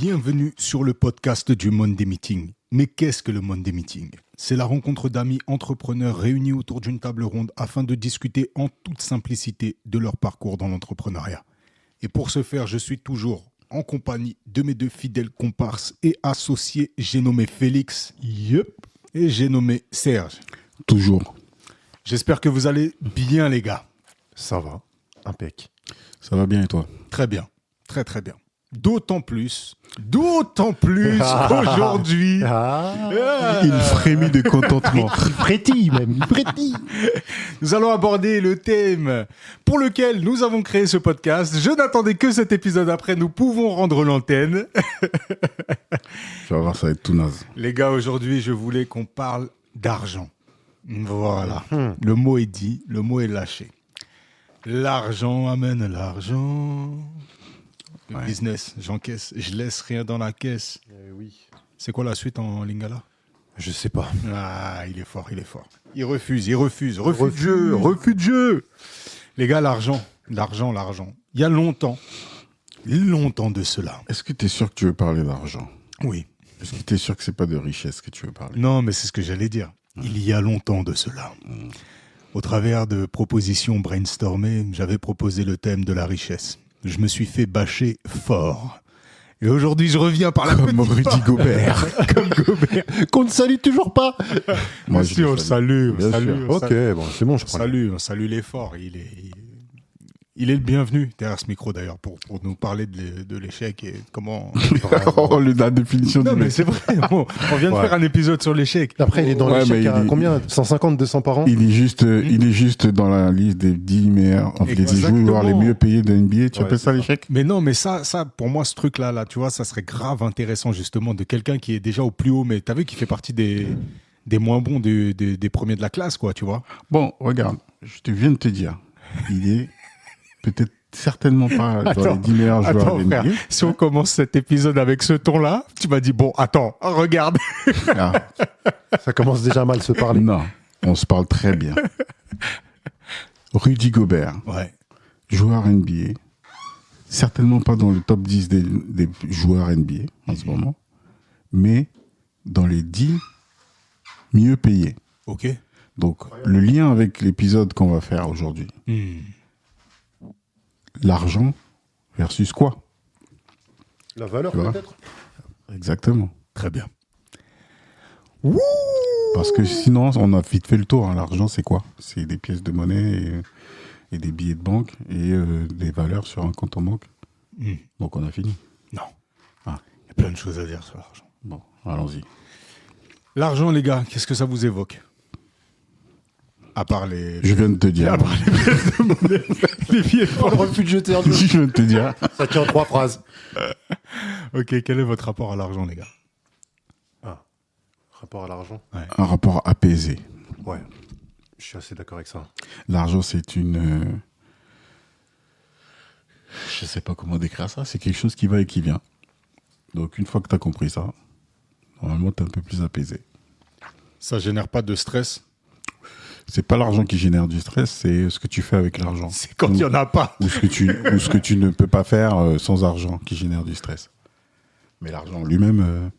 Bienvenue sur le podcast du Monday Meeting. Mais qu'est-ce que le Monday Meeting ? C'est la rencontre d'amis entrepreneurs réunis autour d'une table ronde afin de discuter en toute simplicité de leur parcours dans l'entrepreneuriat. Et pour ce faire, je suis toujours en compagnie de mes deux fidèles comparses et associés. J'ai nommé Félix et j'ai nommé Serge. Toujours. J'espère que vous allez bien, les gars. Ça va, impec. Ça va bien et toi ? Très bien, très très bien. D'autant plus qu'aujourd'hui... Il frémit de contentement. Il frétille même, il frétille. Nous allons aborder le thème pour lequel nous avons créé ce podcast. Je n'attendais que cet épisode après, nous pouvons rendre l'antenne. Tu vas voir, ça va être tout naze. Les gars, aujourd'hui, je voulais qu'on parle d'argent. Voilà, le mot est dit, le mot est lâché. L'argent amène l'argent. Le business, j'encaisse, je laisse rien dans la caisse. Oui. C'est quoi la suite en lingala ? Je sais pas. Ah, il est fort, il est fort. Il refuse. Refus de jeu. Les gars, l'argent. Il y a longtemps de cela. Est-ce que tu es sûr que tu veux parler d'argent ? Oui. Est-ce que tu es sûr que c'est pas de richesse que tu veux parler ? Non, mais c'est ce que j'allais dire. Il y a longtemps de cela. Au travers de propositions brainstormées, j'avais proposé le thème de la richesse. Je me suis fait bâcher fort. Et aujourd'hui, je reviens par la Comme petite Rudy porte. Gobert. Comme Gobert. Qu'on ne salue toujours pas. Moi, Si, on le salue. Bien sûr. Ok, bon, c'est bon, je crois. On salue l'effort. Il est le bienvenu derrière ce micro d'ailleurs pour nous parler de l'échec et comment. Oh, la définition Non, du mais mec. c'est vrai. On vient de Ouais. faire un épisode sur l'échec. Après, il est dans Ouais, l'échec mais à il est- combien 150, 200 par an. Il est juste dans la liste des 10 meilleurs, des Exactement. joueurs les mieux payés de NBA. Tu Ouais, appelles c'est ça ça. l'échec ? Mais non, mais ça, pour moi, ce truc-là, tu vois, ça serait grave intéressant justement de quelqu'un qui est déjà au plus haut, mais t'as vu qu'il fait partie des moins bons des premiers de la classe, quoi, tu vois. Bon, regarde, je viens de te dire, il est peut-être certainement pas dans les 10 meilleurs joueurs Attends, de frère, NBA. si on commence cet épisode avec ce ton-là, tu m'as dit, bon, attends, regarde. Ah, Ça commence déjà mal se parler. non, on se parle très bien. Rudy Gobert, Ouais. joueur NBA, certainement pas dans le top 10 des joueurs NBA en ce moment, mais dans les 10 mieux payés. Ok. Donc, le lien avec l'épisode qu'on va faire aujourd'hui, l'argent versus quoi ? La valeur, Tu vois peut-être. Exactement. Très bien. Parce que sinon, on a vite fait le tour. Hein. L'argent, c'est quoi ? C'est des pièces de monnaie et des billets de banque et des valeurs sur un compte en banque. Donc, on a fini. Non. Ah. Il y a plein de choses à dire sur l'argent. Bon, allons-y. L'argent, les gars, qu'est-ce que ça vous évoque ? À part les... Je viens de te dire. À part les pièces de monnaie, les billets de On banque. refuse de jeter un Je viens de te dire. Ça tient en 3 phrases. Ok, quel est votre rapport à l'argent, les gars ? Rapport à l'argent. Un rapport apaisé. Ouais. Je suis assez d'accord avec ça. L'argent, c'est une... Je sais pas comment décrire ça. C'est quelque chose qui va et qui vient. Donc, une fois que tu as compris ça, normalement, tu es un peu plus apaisé. Ça génère pas de stress ? C'est pas l'argent qui génère du stress, c'est ce que tu fais avec l'argent. C'est quand il n'y en a pas. Ou ce que tu ne peux pas faire sans argent qui génère du stress. Mais l'argent lui-même,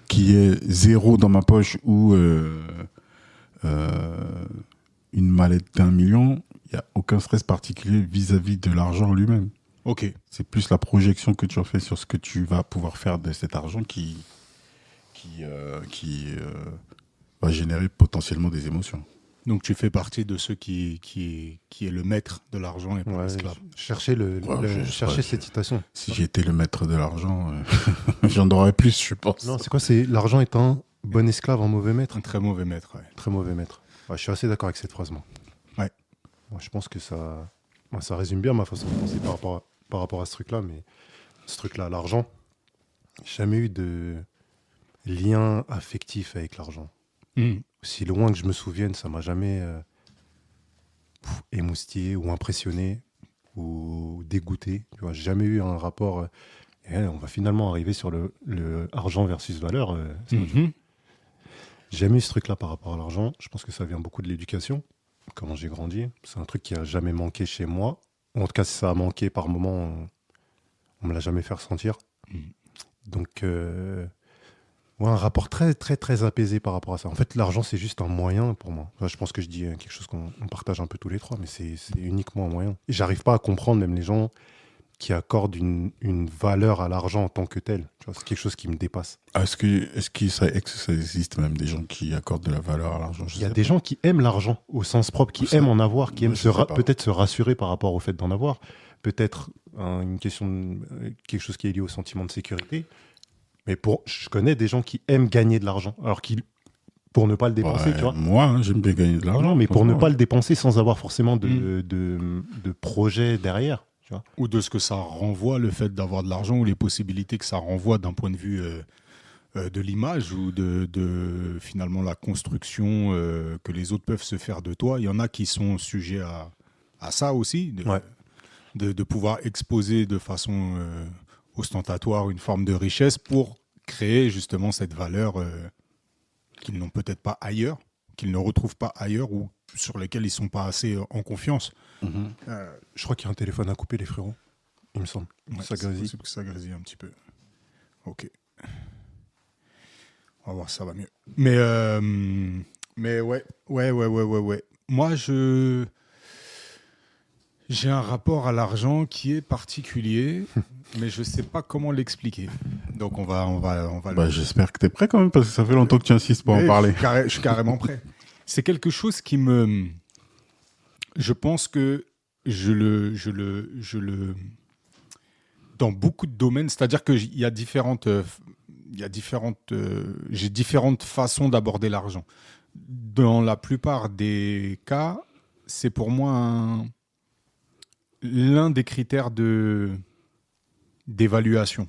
qui est zéro dans ma poche ou une mallette d'1 million, il n'y a aucun stress particulier vis-à-vis de l'argent lui-même. Ok. C'est plus la projection que tu en fais sur ce que tu vas pouvoir faire de cet argent qui va générer potentiellement des émotions. Donc tu fais partie de ceux qui est le maître de l'argent et pas Ouais, l'esclave. chercher Ouais, cette citation. Si j'étais le maître de l'argent, j'en aurais plus, je pense. Non, c'est quoi ? C'est l'argent est un bon esclave, un mauvais maître. Un très mauvais maître, ouais. Très mauvais maître. Ouais, je suis assez d'accord avec cette phrase, moi. Ouais. Moi, je pense que ça résume bien ma façon de penser par rapport à ce truc-là. Mais ce truc-là, l'argent, jamais eu de lien affectif avec l'argent. Aussi loin que je me souvienne, ça m'a jamais émoustillé ou impressionné ou dégoûté. Tu vois, j'ai jamais eu un rapport. On va finalement arriver sur le argent versus valeur. Mhm. J'ai jamais eu ce truc-là par rapport à l'argent. Je pense que ça vient beaucoup de l'éducation. Comment j'ai grandi, c'est un truc qui a jamais manqué chez moi. En tout cas, si ça a manqué par moment, on me l'a jamais fait ressentir. Donc, un rapport très, très, très apaisé par rapport à ça. En fait, l'argent, c'est juste un moyen pour moi. Enfin, je pense que je dis quelque chose qu'on partage un peu tous les trois, mais c'est uniquement un moyen. Et j'arrive pas à comprendre même les gens qui accordent une valeur à l'argent en tant que tel. Tu vois, c'est quelque chose qui me dépasse. Est-ce que ça existe même des gens qui accordent de la valeur à l'argent? Il y a des gens qui aiment l'argent au sens propre, qui aiment en avoir, qui aiment peut-être se rassurer par rapport au fait d'en avoir. Peut-être quelque chose qui est lié au sentiment de sécurité. Mais je connais des gens qui aiment gagner de l'argent, alors pour ne pas le dépenser, tu vois. Moi, j'aime bien gagner de l'argent. Non, mais pour ne pas le dépenser sans avoir forcément de projet derrière. Tu vois. Ou de ce que ça renvoie, le fait d'avoir de l'argent, ou les possibilités que ça renvoie d'un point de vue de l'image ou de finalement la construction que les autres peuvent se faire de toi. Il y en a qui sont sujets à ça aussi, de pouvoir exposer de façon ostentatoire une forme de richesse pour créer justement cette valeur qu'ils n'ont peut-être pas ailleurs, qu'ils ne retrouvent pas ailleurs ou sur lesquels ils ne sont pas assez en confiance. Je crois qu'il y a un téléphone à couper, les frérots. Il me semble. Ouais, Ça grésille. C'est possible que ça grésille un petit peu. Ok. On va voir si ça va mieux. Mais ouais. Moi, j'ai un rapport à l'argent qui est particulier, mais je ne sais pas comment l'expliquer. Donc on va j'espère que tu es prêt quand même, parce que ça fait longtemps que tu insistes pour en parler. Je suis carrément prêt. C'est quelque chose qui je pense que dans beaucoup de domaines, c'est-à-dire que j'ai différentes façons d'aborder l'argent. Dans la plupart des cas, c'est pour moi l'un des critères d'évaluation.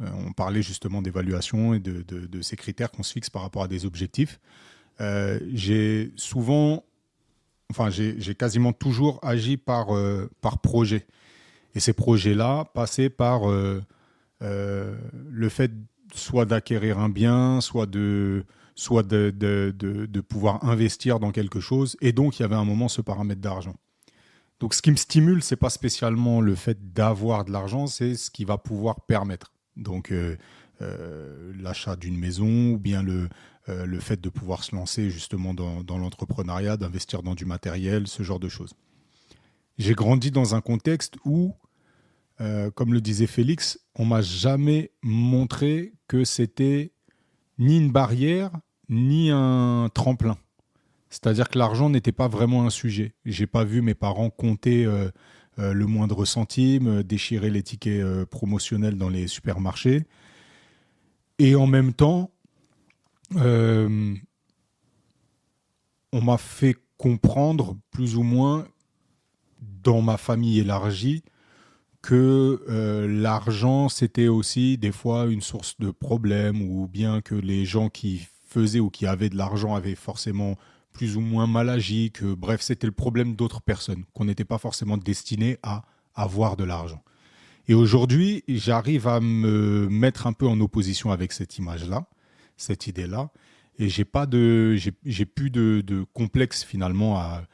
On parlait justement d'évaluation et de ces critères qu'on se fixe par rapport à des objectifs. J'ai quasiment toujours agi par projet. Et ces projets-là passaient par le fait soit d'acquérir un bien, soit de pouvoir investir dans quelque chose. Et donc, il y avait à un moment ce paramètre d'argent. Donc, ce qui me stimule, ce n'est pas spécialement le fait d'avoir de l'argent, c'est ce qui va pouvoir permettre. Donc, l'achat d'une maison ou bien le fait de pouvoir se lancer justement dans l'entrepreneuriat, d'investir dans du matériel, ce genre de choses. J'ai grandi dans un contexte où, comme le disait Félix, on ne m'a jamais montré que c'était ni une barrière, ni un tremplin. C'est-à-dire que l'argent n'était pas vraiment un sujet. Je n'ai pas vu mes parents compter le moindre centime, déchirer les tickets promotionnels dans les supermarchés. Et en même temps, on m'a fait comprendre, plus ou moins, dans ma famille élargie, que l'argent, c'était aussi des fois une source de problème, ou bien que les gens qui faisaient ou qui avaient de l'argent avaient forcément plus ou moins mal agi, que bref, c'était le problème d'autres personnes, qu'on n'était pas forcément destiné à avoir de l'argent. Et aujourd'hui, j'arrive à me mettre un peu en opposition avec cette image-là, cette idée-là, et j'ai plus de complexe finalement à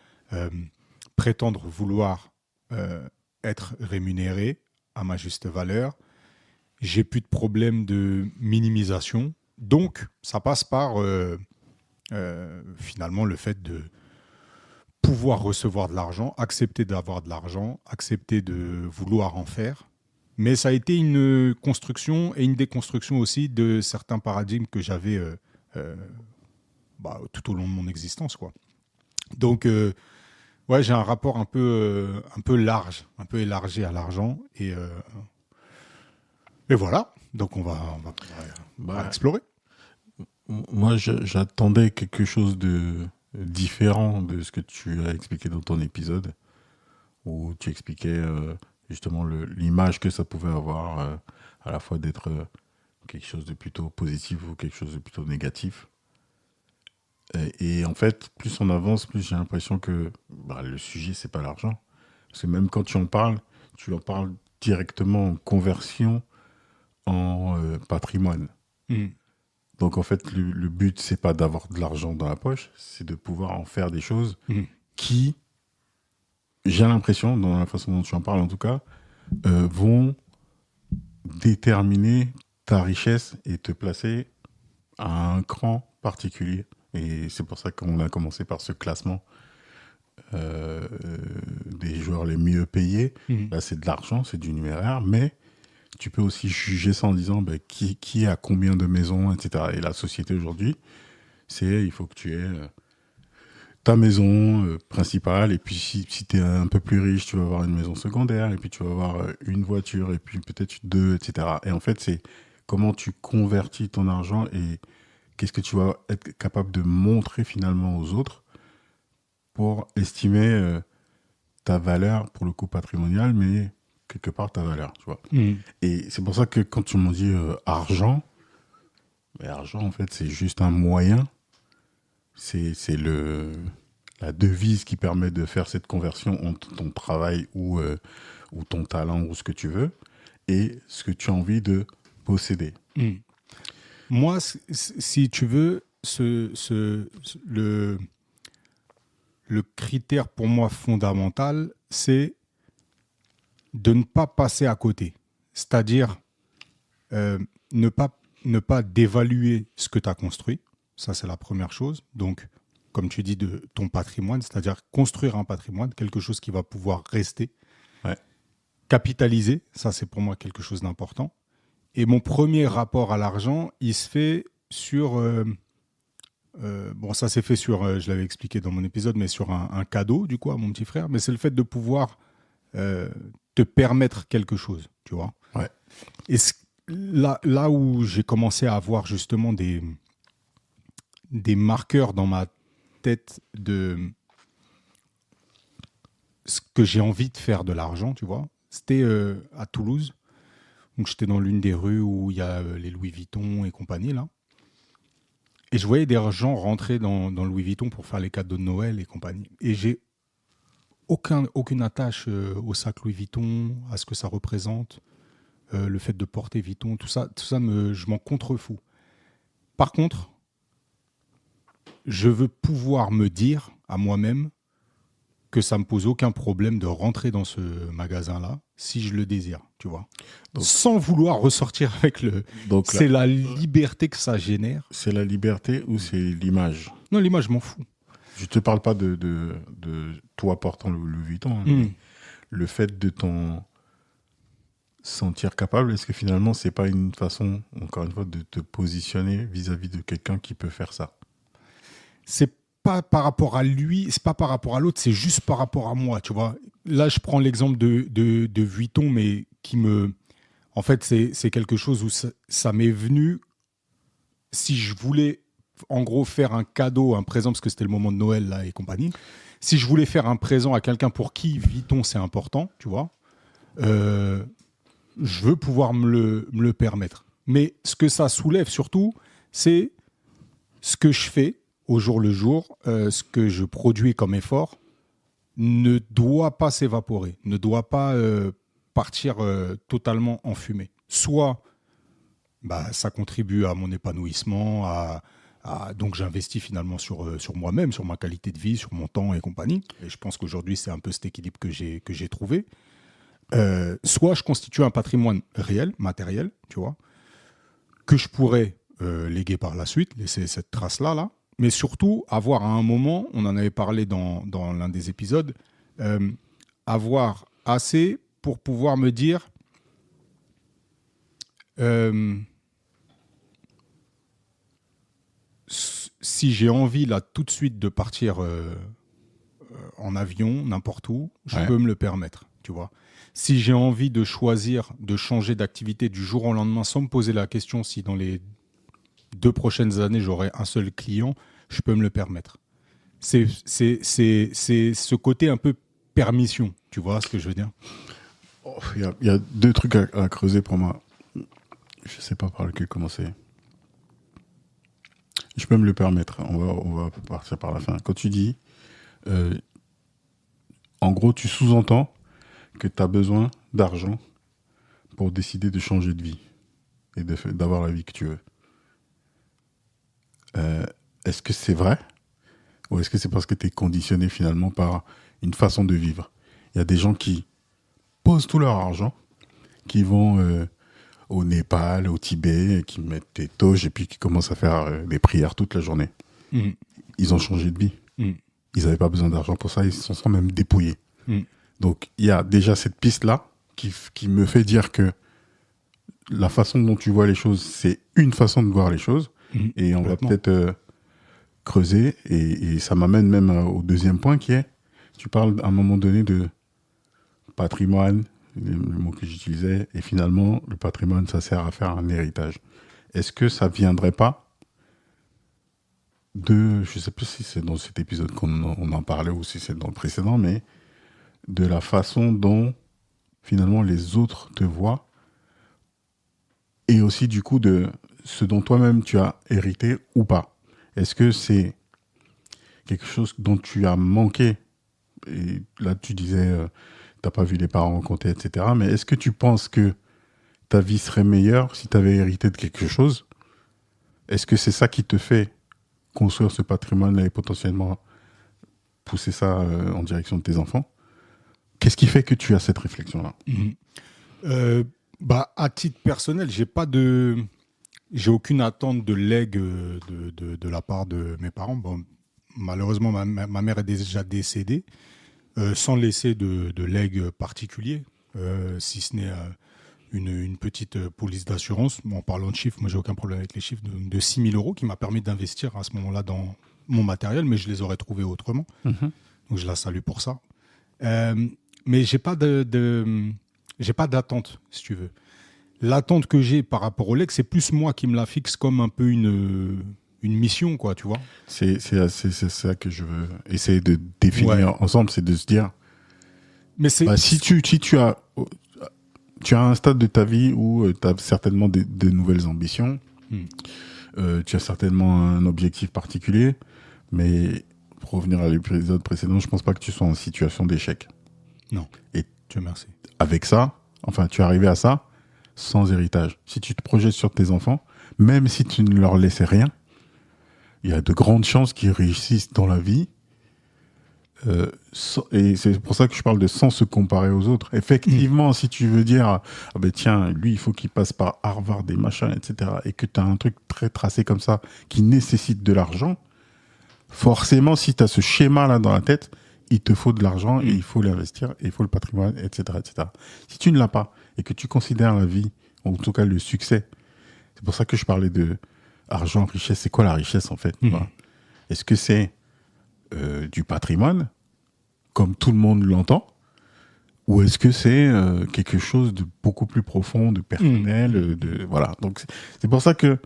prétendre vouloir être rémunéré à ma juste valeur. J'ai plus de problème de minimisation. Donc, ça passe par finalement le fait de pouvoir recevoir de l'argent, accepter d'avoir de l'argent, accepter de vouloir en faire. Mais ça a été une construction et une déconstruction aussi de certains paradigmes que j'avais tout au long de mon existence, quoi. Donc, j'ai un rapport un peu large, un peu élargi à l'argent. Et voilà. Donc, on va explorer. Moi, j'attendais quelque chose de différent de ce que tu as expliqué dans ton épisode, où tu expliquais justement l'image que ça pouvait avoir, à la fois d'être quelque chose de plutôt positif ou quelque chose de plutôt négatif. Et en fait, plus on avance, plus j'ai l'impression que le sujet, c'est pas l'argent. Parce que même quand tu en parles directement en conversion en patrimoine. Donc en fait, le but, c'est pas d'avoir de l'argent dans la poche, c'est de pouvoir en faire des choses qui, j'ai l'impression, dans la façon dont tu en parles en tout cas, vont déterminer ta richesse et te placer à un cran particulier. Et c'est pour ça qu'on a commencé par ce classement des joueurs les mieux payés. Là, c'est de l'argent, c'est du numéraire, mais tu peux aussi juger ça en disant qui a combien de maisons, etc. Et la société aujourd'hui, il faut que tu aies ta maison principale, et puis si tu es un peu plus riche, tu vas avoir une maison secondaire, et puis tu vas avoir une voiture, et puis peut-être deux, etc. Et en fait, c'est comment tu convertis ton argent et qu'est-ce que tu vas être capable de montrer finalement aux autres pour estimer ta valeur, pour le coup patrimonial, mais quelque part ta valeur, tu vois. Et c'est pour ça que quand tu m'as dit argent, mais argent, en fait, c'est juste un moyen. C'est la devise qui permet de faire cette conversion entre ton travail ou ton talent ou ce que tu veux et ce que tu as envie de posséder. Moi, si tu veux, le critère pour moi fondamental, c'est de ne pas passer à côté. C'est-à-dire ne pas dévaluer ce que tu as construit. Ça, c'est la première chose. Donc, comme tu dis, de ton patrimoine, c'est-à-dire construire un patrimoine, quelque chose qui va pouvoir rester. Ouais. Capitaliser, ça, c'est pour moi quelque chose d'important. Et mon premier rapport à l'argent, il se fait sur... bon, ça s'est fait sur, je l'avais expliqué dans mon épisode, mais sur un cadeau, du coup, à mon petit frère. Mais c'est le fait de pouvoir te permettre quelque chose, tu vois. Ouais. Et là où j'ai commencé à avoir justement des marqueurs dans ma tête de ce que j'ai envie de faire de l'argent, tu vois, c'était à Toulouse. Donc, j'étais dans l'une des rues où il y a les Louis Vuitton et compagnie, là. Et je voyais des gens rentrer dans Louis Vuitton pour faire les cadeaux de Noël et compagnie. Et j'ai aucune attache au sac Louis Vuitton, à ce que ça représente, le fait de porter Vuitton, tout ça je m'en contrefous. Par contre, je veux pouvoir me dire à moi-même que ça me pose aucun problème de rentrer dans ce magasin-là si je le désire, tu vois. Donc, sans vouloir ressortir avec le... Donc c'est la liberté que ça génère. C'est la liberté ou c'est l'image? Non, l'image, je m'en fous. Je te parle pas de toi portant le Vuitton. Hein, le fait de t'en sentir capable, est-ce que finalement, c'est pas une façon, encore une fois, de te positionner vis-à-vis de quelqu'un qui peut faire ça? C'est pas par rapport à lui, c'est pas par rapport à l'autre, c'est juste par rapport à moi, tu vois. Là, je prends l'exemple de Vuitton, mais qui me... En fait, c'est quelque chose où ça m'est venu... Si je voulais, en gros, faire un cadeau, un présent, parce que c'était le moment de Noël, là, et compagnie, si je voulais faire un présent à quelqu'un pour qui Vuitton, c'est important, tu vois, je veux pouvoir me le permettre. Mais ce que ça soulève, surtout, c'est ce que je fais au jour le jour, ce que je produis comme effort ne doit pas s'évaporer, ne doit pas partir totalement en fumée. Soit ça contribue à mon épanouissement, donc j'investis finalement sur moi-même, sur ma qualité de vie, sur mon temps et compagnie. Et je pense qu'aujourd'hui, c'est un peu cet équilibre que j'ai trouvé. Soit je constitue un patrimoine réel, matériel, tu vois, que je pourrais léguer par la suite, laisser cette trace-là, mais surtout avoir à un moment, on en avait parlé dans l'un des épisodes, avoir assez pour pouvoir me dire si j'ai envie là tout de suite de partir en avion, n'importe où, je peux me le permettre, tu vois. Si j'ai envie de choisir de changer d'activité du jour au lendemain sans me poser la question si dans les 2 prochaines années, j'aurai un seul client, je peux me le permettre. C'est ce côté un peu permission, tu vois ce que je veux dire? Il y a 2 trucs à creuser pour moi. Je ne sais pas par lequel commencer. Je peux me le permettre. On va partir par la fin. Quand tu dis, en gros, tu sous-entends que tu as besoin d'argent pour décider de changer de vie et d'avoir la vie que tu veux. Est-ce que c'est vrai ou est-ce que c'est parce que tu es conditionné finalement par une façon de vivre? Il y a des gens qui posent tout leur argent, qui vont au Népal, au Tibet, qui mettent des toges et puis qui commencent à faire des prières toute la journée. Ils ont changé de vie. Ils n'avaient pas besoin d'argent pour ça, ils se sont même dépouillés. Donc, il y a déjà cette piste-là qui me fait dire que la façon dont tu vois les choses, c'est une façon de voir les choses. Et on va peut-être creuser. Et ça m'amène même au deuxième point qui est, tu parles à un moment donné de patrimoine, le mot que j'utilisais, et finalement, le patrimoine, ça sert à faire un héritage. Est-ce que ça viendrait pas de, je sais plus si c'est dans cet épisode qu'on en parlait ou si c'est dans le précédent, mais de la façon dont finalement les autres te voient et aussi du coup de ce dont toi-même tu as hérité ou pas. Est-ce que c'est quelque chose dont tu as manqué? Et là tu disais t'as pas vu les parents compter, etc. Mais est-ce que tu penses que ta vie serait meilleure si tu avais hérité de quelque chose? Est-ce que c'est ça qui te fait construire ce patrimoine-là et potentiellement pousser ça en direction de tes enfants? Qu'est-ce qui fait que tu as cette réflexion-là? À titre personnel, j'ai aucune attente de legs de la part de mes parents. Bon, malheureusement, ma mère est déjà décédée, sans laisser de legs particulier, si ce n'est une petite police d'assurance. En parlant de chiffres, moi, j'ai aucun problème avec les chiffres, de 6 000 € qui m'a permis d'investir à ce moment-là dans mon matériel, mais je les aurais trouvés autrement. Donc, je la salue pour ça. Mais j'ai pas j'ai pas d'attente, si tu veux. L'attente que j'ai par rapport au legs, c'est plus moi qui me la fixe comme un peu une mission, quoi, tu vois. C'est ça que je veux essayer de définir ensemble, c'est de se dire, mais si tu as un stade de ta vie où tu as certainement de nouvelles ambitions, tu as certainement un objectif particulier, mais pour revenir à l'épisode précédent, je pense pas que tu sois en situation d'échec. Non. Et Dieu merci. avec ça, enfin, tu es arrivé à ça sans héritage. Si tu te projettes sur tes enfants, même si tu ne leur laissais rien, il y a de grandes chances qu'ils réussissent dans la vie. Et c'est pour ça que je parle de sans se comparer aux autres. Effectivement, si tu veux dire, ah ben tiens, lui, il faut qu'il passe par Harvard et machin, etc., et que tu as un truc très tracé comme ça qui nécessite de l'argent, forcément, si tu as ce schéma-là dans la tête, il te faut de l'argent et il faut l'investir et il faut le patrimoine, etc., etc. Si tu ne l'as pas et que tu considères la vie, en tout cas le succès, c'est pour ça que je parlais de argent, richesse. C'est quoi la richesse en fait? Est-ce que c'est du patrimoine, comme tout le monde l'entend, ou est-ce que c'est quelque chose de beaucoup plus profond, de personnel, voilà. Donc c'est pour ça que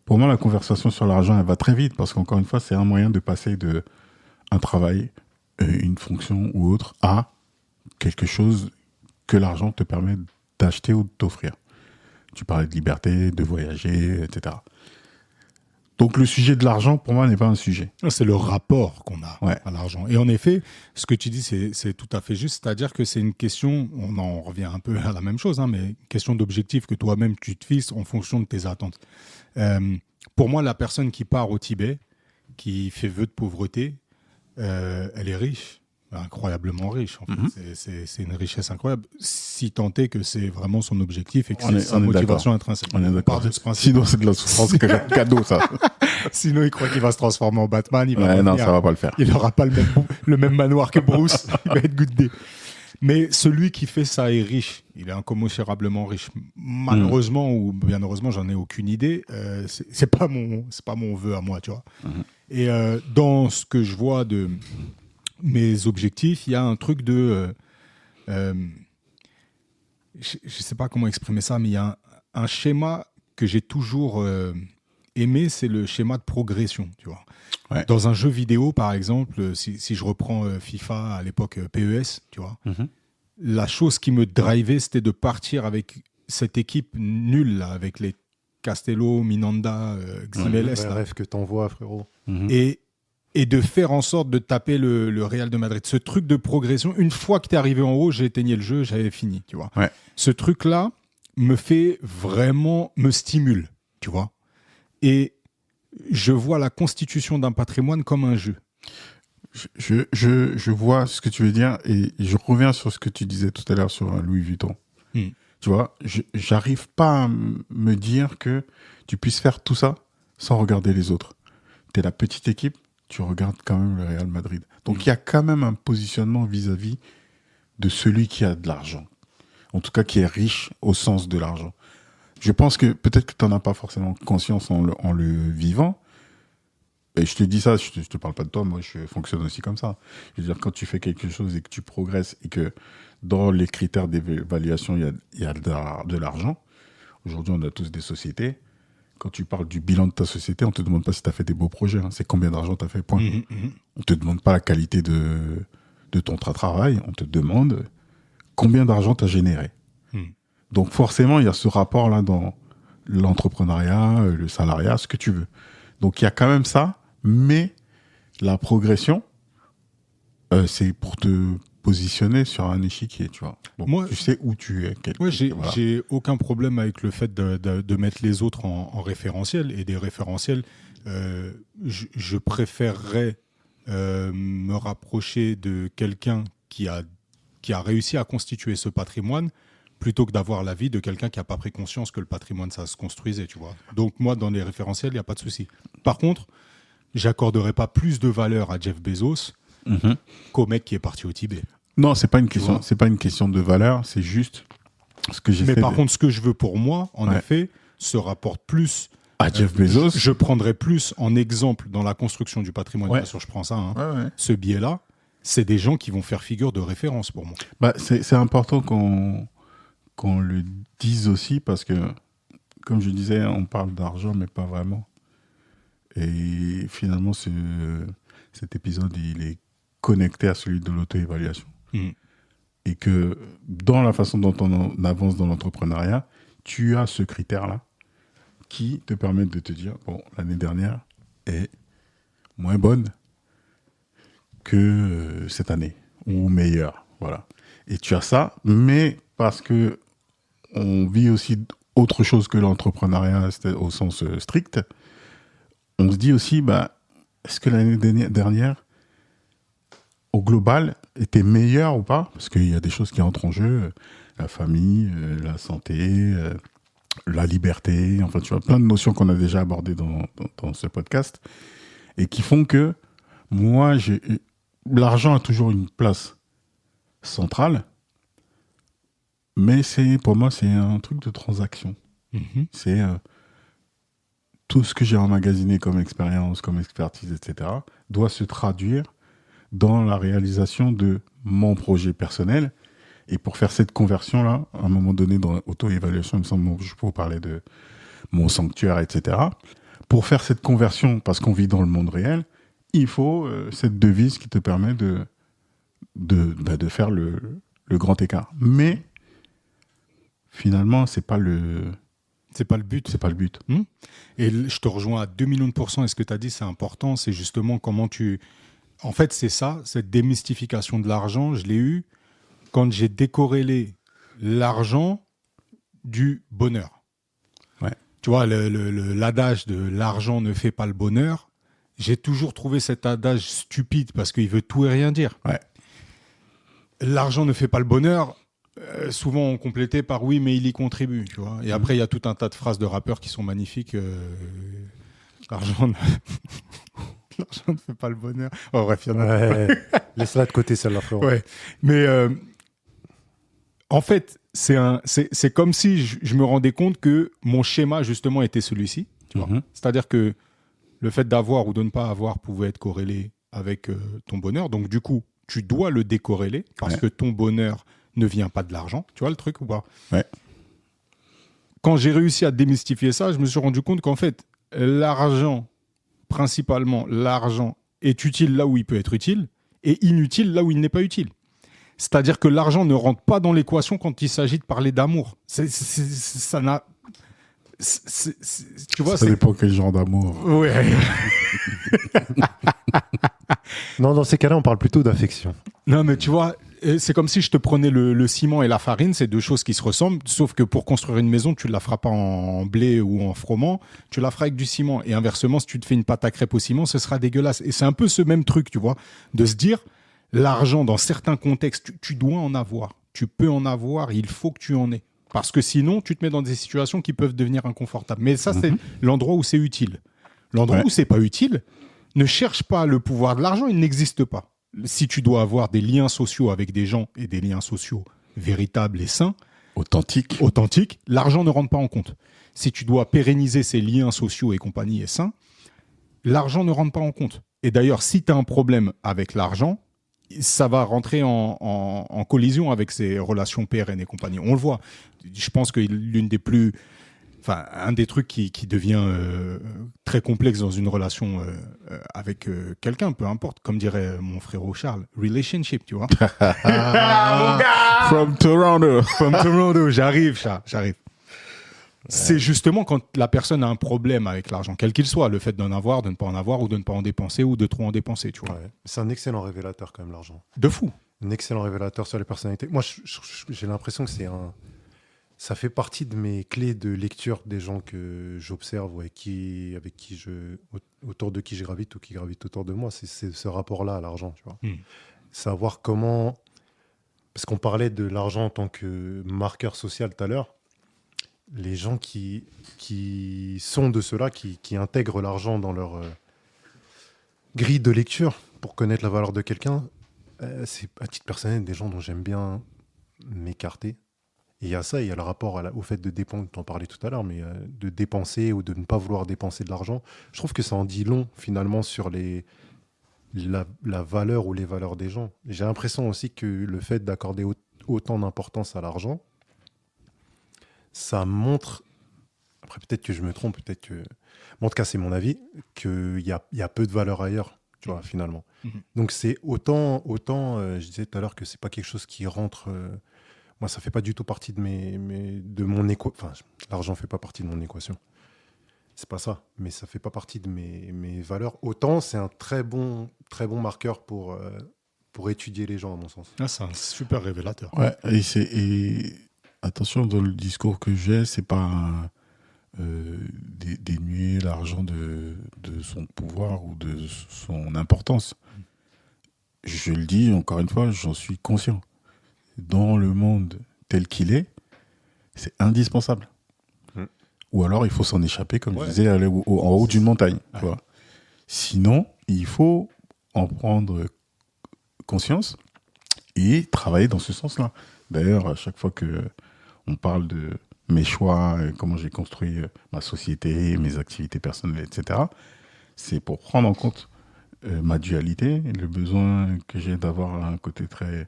pour moi la conversation sur l'argent elle va très vite parce qu'encore une fois c'est un moyen de passer de un travail, une fonction ou autre à quelque chose que l'argent te permet d'acheter ou de t'offrir. Tu parlais de liberté, de voyager, etc. Donc le sujet de l'argent, pour moi, n'est pas un sujet. C'est le rapport qu'on a à l'argent. Et en effet, ce que tu dis, c'est tout à fait juste. C'est-à-dire que c'est une question, on en revient un peu à la même chose, mais une question d'objectif que toi-même, tu te fixes en fonction de tes attentes. Pour moi, la personne qui part au Tibet, qui fait vœu de pauvreté, elle est riche, incroyablement riche. En fait. C'est une richesse incroyable, si tant est que c'est vraiment son objectif et que c'est sa motivation intrinsèque. On est d'accord. Sinon, c'est de la souffrance cadeau, ça. Sinon, il croit qu'il va se transformer en Batman. Non, ça va pas le faire. Il n'aura pas le même manoir que Bruce. Il va être good day. Mais celui qui fait ça est riche. Il est incommensurablement riche. Malheureusement ou bien heureusement, j'en ai aucune idée. C'est pas mon vœu à moi, tu vois. Et dans ce que je vois de mes objectifs, il y a un truc de... je sais pas comment exprimer ça, mais il y a un schéma que j'ai toujours aimé, c'est le schéma de progression, tu vois. Ouais. Dans un jeu vidéo, par exemple, si je reprends FIFA à l'époque PES, tu vois, la chose qui me drivait, c'était de partir avec cette équipe nulle, là, avec les Castello, Minanda, Ximeles. Le rêve que t'envoies, frérot. Et de faire en sorte de taper le Real de Madrid. Ce truc de progression, une fois que t'es arrivé en haut, j'ai éteigné le jeu, j'avais fini, tu vois. Ouais. Ce truc-là me stimule, tu vois. Et je vois la constitution d'un patrimoine comme un jeu. Je vois ce que tu veux dire et je reviens sur ce que tu disais tout à l'heure sur Louis Vuitton. Tu Tu vois, j'arrive pas à me dire que tu puisses faire tout ça sans regarder les autres. Tu es la petite équipe, tu regardes quand même le Real Madrid. Donc il y a quand même un positionnement vis-à-vis de celui qui a de l'argent. En tout cas, qui est riche au sens de l'argent. Je pense que peut-être que tu n'en as pas forcément conscience en le vivant. Et je te dis ça, je te parle pas de toi, moi je fonctionne aussi comme ça. Je veux dire, quand tu fais quelque chose et que tu progresses et que dans les critères d'évaluation, il y a de l'argent. Aujourd'hui, on a tous des sociétés. Quand tu parles du bilan de ta société, on ne te demande pas si tu as fait des beaux projets. Hein. C'est combien d'argent tu as fait, point. On ne te demande pas la qualité de ton travail. On te demande combien d'argent tu as généré. Donc forcément, il y a ce rapport-là dans l'entrepreneuriat, le salariat, ce que tu veux. Donc il y a quand même ça, mais la progression, c'est pour te positionner sur un échiquier, tu vois. Donc, moi, tu sais où tu es. Ouais, j'ai aucun problème avec le fait de mettre les autres en référentiel, et des référentiels. Je préférerais me rapprocher de quelqu'un qui a réussi à constituer ce patrimoine plutôt que d'avoir l'avis de quelqu'un qui n'a pas pris conscience que le patrimoine, ça se construisait, tu vois. Donc moi, dans les référentiels, il n'y a pas de souci. Par contre, j'accorderai pas plus de valeur à Jeff Bezos qu'au mec qui est parti au Tibet. Non, c'est pas une question de valeur, c'est juste ce que j'essaie. Mais par contre, ce que je veux pour moi, en effet, se rapporte plus à Jeff Bezos. Je prendrais plus en exemple dans la construction du patrimoine, bien sûr, je prends ça, ce biais-là, c'est des gens qui vont faire figure de référence pour moi. Bah, c'est important qu'on le dise aussi, parce que, comme je disais, on parle d'argent, mais pas vraiment. Et finalement, cet épisode, il est connecté à celui de l'auto-évaluation. Et que dans la façon dont on avance dans l'entrepreneuriat, tu as ce critère-là qui te permet de te dire, bon, l'année dernière est moins bonne que cette année, ou meilleure, voilà. Et tu as ça, mais parce que on vit aussi autre chose que l'entrepreneuriat au sens strict, on se dit aussi, bah, est-ce que l'année dernière, au global, était meilleure ou pas? Parce qu'il y a des choses qui entrent en jeu, la famille, la santé, la liberté, enfin, tu vois, plein de notions qu'on a déjà abordées dans ce podcast, et qui font que moi, l'argent a toujours une place centrale, mais pour moi, c'est un truc de transaction. C'est tout ce que j'ai emmagasiné comme expérience, comme expertise, etc., doit se traduire dans la réalisation de mon projet personnel. Et pour faire cette conversion-là, à un moment donné, dans l'auto-évaluation, il me semble que je peux vous parler de mon sanctuaire, etc. Pour faire cette conversion, parce qu'on vit dans le monde réel, il faut cette devise qui te permet de faire le grand écart. Mais finalement, c'est pas le but. C'est pas le but. Et je te rejoins à 2 millions de %. Et ce que tu as dit, c'est important. C'est justement comment tu... En fait, c'est ça, cette démystification de l'argent, je l'ai eu quand j'ai décorrélé l'argent du bonheur. Ouais. Tu vois, l'adage de l'argent ne fait pas le bonheur, j'ai toujours trouvé cet adage stupide parce qu'il veut tout et rien dire. Ouais. L'argent ne fait pas le bonheur, souvent on complétait par oui, mais il y contribue, tu vois. Et après, il y a tout un tas de phrases de rappeurs qui sont magnifiques. L'argent ne fait pas le bonheur. Oh, bref, il y en a. Laisse-la de côté, celle-là, frérot. Ouais. Mais en fait, c'est comme si je me rendais compte que mon schéma, justement, était celui-ci. Tu vois. C'est-à-dire que le fait d'avoir ou de ne pas avoir pouvait être corrélé avec ton bonheur. Donc, du coup, tu dois le décorréler parce que ton bonheur ne vient pas de l'argent. Tu vois le truc ou pas? Ouais. Quand j'ai réussi à démystifier ça, je me suis rendu compte qu'en fait, l'argent, principalement, l'argent est utile là où il peut être utile et inutile là où il n'est pas utile. C'est-à-dire que l'argent ne rentre pas dans l'équation quand il s'agit de parler d'amour. Ça n'a... tu vois, ça dépend quel genre d'amour. Ouais. Non, dans ces cas-là, on parle plutôt d'affection. Non, mais tu vois, c'est comme si je te prenais le ciment et la farine, c'est deux choses qui se ressemblent, sauf que pour construire une maison, tu ne la feras pas en blé ou en froment, tu la feras avec du ciment. Et inversement, si tu te fais une pâte à crêpes au ciment, ce sera dégueulasse. Et c'est un peu ce même truc, tu vois, de se dire, l'argent, dans certains contextes, tu dois en avoir. Tu peux en avoir, il faut que tu en aies. Parce que sinon, tu te mets dans des situations qui peuvent devenir inconfortables. Mais ça, c'est l'endroit où c'est utile. L'endroit où c'est pas utile, ne cherche pas le pouvoir de l'argent, il n'existe pas. Si tu dois avoir des liens sociaux avec des gens et des liens sociaux véritables et sains, Authentique. l'argent ne rentre pas en compte. Si tu dois pérenniser ces liens sociaux et compagnie et sains, l'argent ne rentre pas en compte. Et d'ailleurs, si tu as un problème avec l'argent, ça va rentrer en collision avec ces relations pérennes et compagnie. On le voit. Je pense que un des trucs qui devient très complexe dans une relation avec quelqu'un, peu importe, comme dirait mon frérot Charles, relationship, tu vois. Mon gars From Toronto. J'arrive, Charles, j'arrive. C'est justement quand la personne a un problème avec l'argent, quel qu'il soit, le fait d'en avoir, de ne pas en avoir, ou de ne pas en dépenser, ou de trop en dépenser, tu vois. Ouais. C'est un excellent révélateur quand même, l'argent. De fou. Un excellent révélateur sur les personnalités. Moi, j'ai l'impression que ça fait partie de mes clés de lecture des gens que j'observe ou autour de qui je gravite ou qui gravitent autour de moi. C'est ce rapport-là à l'argent, tu vois. Savoir comment... Parce qu'on parlait de l'argent en tant que marqueur social tout à l'heure. Les gens qui sont de ceux-là, qui intègrent l'argent dans leur grille de lecture pour connaître la valeur de quelqu'un, c'est à titre personnel des gens dont j'aime bien m'écarter. Et il y a ça, il y a le rapport au fait de dépenser, tu en parlais tout à l'heure, mais de dépenser ou de ne pas vouloir dépenser de l'argent. Je trouve que ça en dit long finalement sur la valeur ou les valeurs des gens. J'ai l'impression aussi que le fait d'accorder autant d'importance à l'argent, ça montre, après peut-être que je me trompe, peut-être que, en tout cas c'est mon avis, qu'il y a peu de valeur ailleurs, tu vois, finalement. Donc c'est autant je disais tout à l'heure que c'est pas quelque chose qui rentre, moi ça fait pas du tout partie de mon équation, enfin l'argent fait pas partie de mon équation, c'est pas ça, mais ça fait pas partie de mes valeurs. Autant c'est un très bon marqueur pour étudier les gens à mon sens. Ah, c'est un super révélateur. Ouais, et attention, dans le discours que j'ai, c'est pas dénuer l'argent de son pouvoir ou de son importance. Je le dis, encore une fois, j'en suis conscient. Dans le monde tel qu'il est, c'est indispensable. Ou alors, il faut s'en échapper, comme je disais, aller en haut d'une montagne. Tu vois. Sinon, il faut en prendre conscience et travailler dans ce sens-là. D'ailleurs, à chaque fois qu'on parle de mes choix, comment j'ai construit ma société, mes activités personnelles, etc., c'est pour prendre en compte ma dualité, le besoin que j'ai d'avoir un côté très